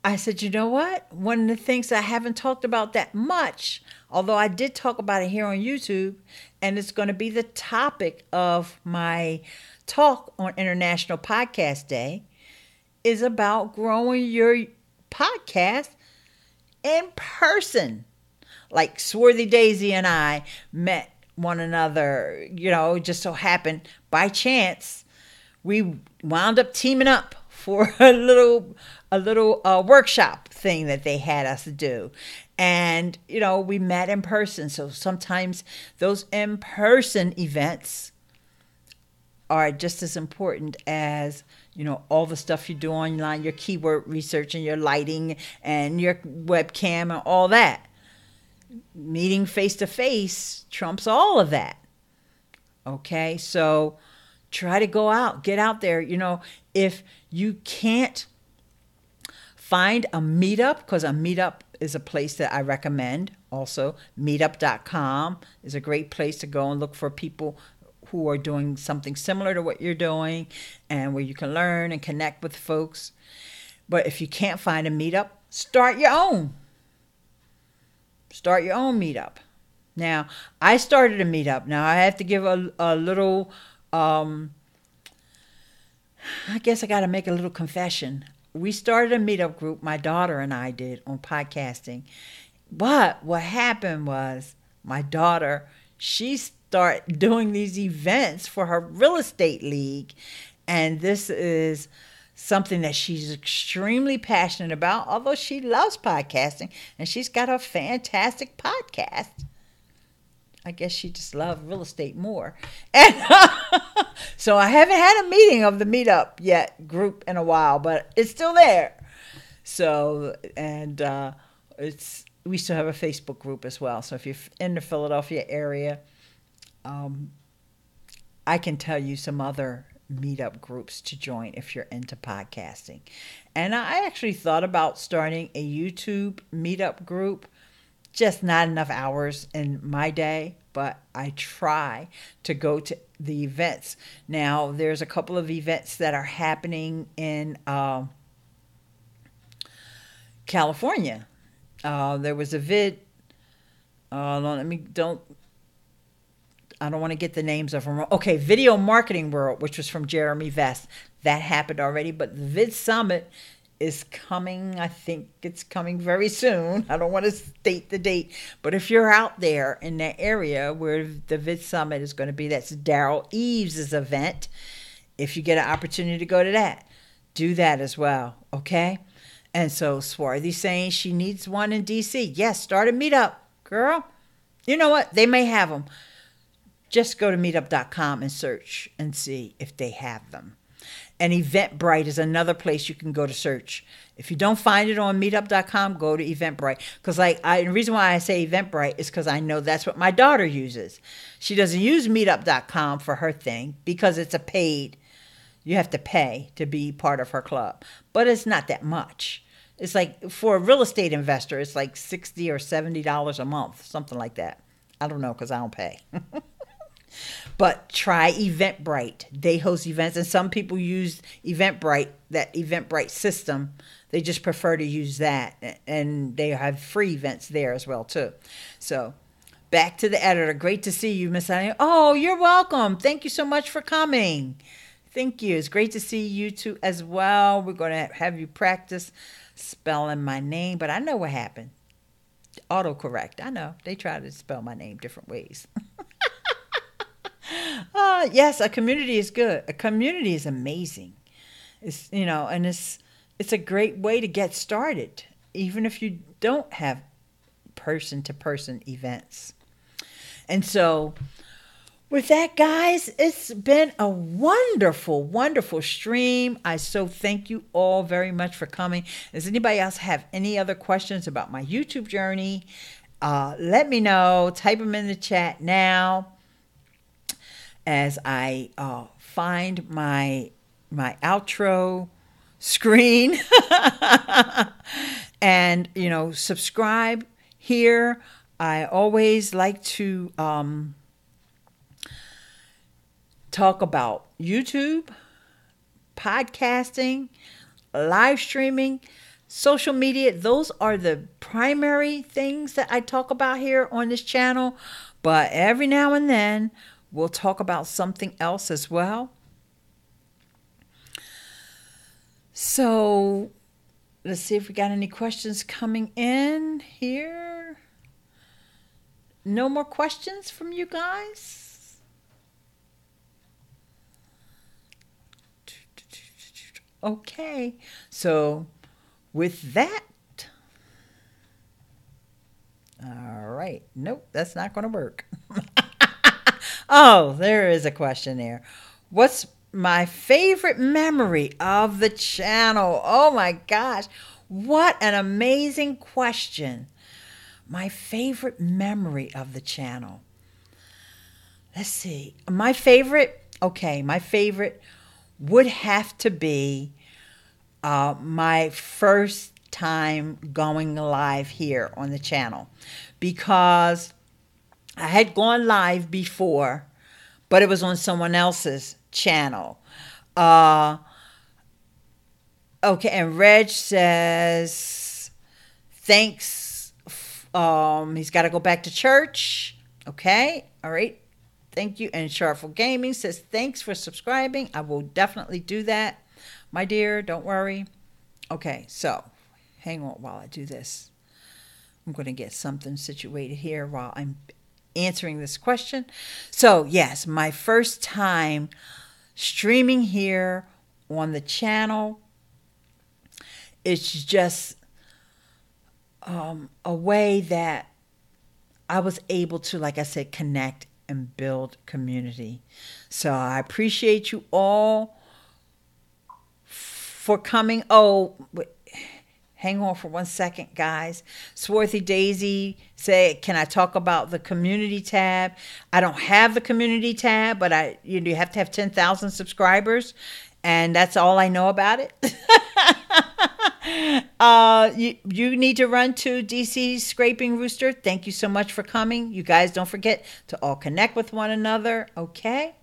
I said, you know what? One of the things I haven't talked about that much, although I did talk about it here on YouTube, and it's going to be the topic of my talk on International Podcast Day, is about growing your podcast in person. Like Swarthy Daisy and I met one another, just so happened by chance. We wound up teaming up for a little workshop thing that they had us do. And, we met in person. So sometimes those in-person events are just as important as, all the stuff you do online, your keyword research and your lighting and your webcam and all that. Meeting face-to-face trumps all of that. Okay, so try to go out, get out there. If you can't find a meetup, because a meetup is a place that I recommend. Also, meetup.com is a great place to go and look for people who are doing something similar to what you're doing and where you can learn and connect with folks. But if you can't find a meetup, start your own. Start your own meetup. Now, I started a meetup. Now, I have to give a little, I guess I got to make a little confession. We started a meetup group, my daughter and I did, on podcasting. But what happened was my daughter, she started doing these events for her real estate league. And this is something that she's extremely passionate about, although she loves podcasting. And she's got a fantastic podcast. I guess she just loves real estate more. And so I haven't had a meeting of the meetup group in a while, but it's still there. So, and we still have a Facebook group as well. So if you're in the Philadelphia area, I can tell you some other meetup groups to join if you're into podcasting. And I actually thought about starting a YouTube meetup group. Just not enough hours in my day, but I try to go to the events. Now, there's a couple of events that are happening in California. There was a I don't want to get the names of them wrong. Okay, Video Marketing World, which was from Jeremy Vest. That happened already, but the Vid Summit is coming. I think it's coming very soon. I don't want to state the date, but if you're out there in that area where the Vid Summit is going to be, that's Daryl Eves' event. If you get an opportunity to go to that, do that as well, okay? And so Swarthy's saying she needs one in DC. Yes, start a meetup, girl. You know what? They may have them. Just go to meetup.com and search and see if they have them. And Eventbrite is another place you can go to search. If you don't find it on meetup.com, go to Eventbrite. Because the reason why I say Eventbrite is because I know that's what my daughter uses. She doesn't use meetup.com for her thing because it's a paid. You have to pay to be part of her club. But it's not that much. It's like for a real estate investor, it's like $60 or $70 a month, something like that. I don't know because I don't pay. But try Eventbrite. They host events, and some people use Eventbrite, that Eventbrite system. They just prefer to use that, and they have free events there as well too. So back to the editor. Great to see you, Miss Ileane. Oh, you're welcome. Thank you so much for coming. Thank you. It's great to see you too as well. We're going to have you practice spelling my name, but I know what happened. Autocorrect. I know. They try to spell my name different ways. Yes, a community is good. A community is amazing. It's, and it's a great way to get started, even if you don't have person-to-person events. And so with that, guys, it's been a wonderful, wonderful stream. I so thank you all very much for coming. Does anybody else have any other questions about my YouTube journey? Let me know. Type them in the chat now as I find my outro screen. And, subscribe here. I always like to talk about YouTube, podcasting, live streaming, social media. Those are the primary things that I talk about here on this channel. But every now and then, we'll talk about something else as well. So let's see if we got any questions coming in here. No more questions from you guys? Okay. So with that, all right. Nope, that's not going to work. Oh, there is a question there. What's my favorite memory of the channel? Oh my gosh, what an amazing question. My favorite memory of the channel. Let's see. My favorite would have to be my first time going live here on the channel, because I had gone live before, but it was on someone else's channel. Okay, and Reg says, thanks. He's got to go back to church. Okay, all right. Thank you. And Sharpful Gaming says, thanks for subscribing. I will definitely do that, my dear. Don't worry. Okay, so hang on while I do this. I'm going to get something situated here while I'm answering this question. So yes, my first time streaming here on the channel, it's just a way that I was able to, like I said, connect and build community. So I appreciate you all for coming. Oh, hang on for 1 second, guys. Swarthy Daisy say, can I talk about the community tab? I don't have the community tab, but you have to have 10,000 subscribers, and that's all I know about it. You need to run to DC Scraping Rooster. Thank you so much for coming. You guys don't forget to all connect with one another, okay?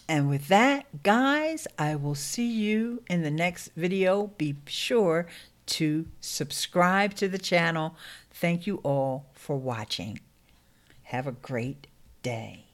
And with that, guys, I will see you in the next video. Be sure to subscribe to the channel. Thank you all for watching. Have a great day.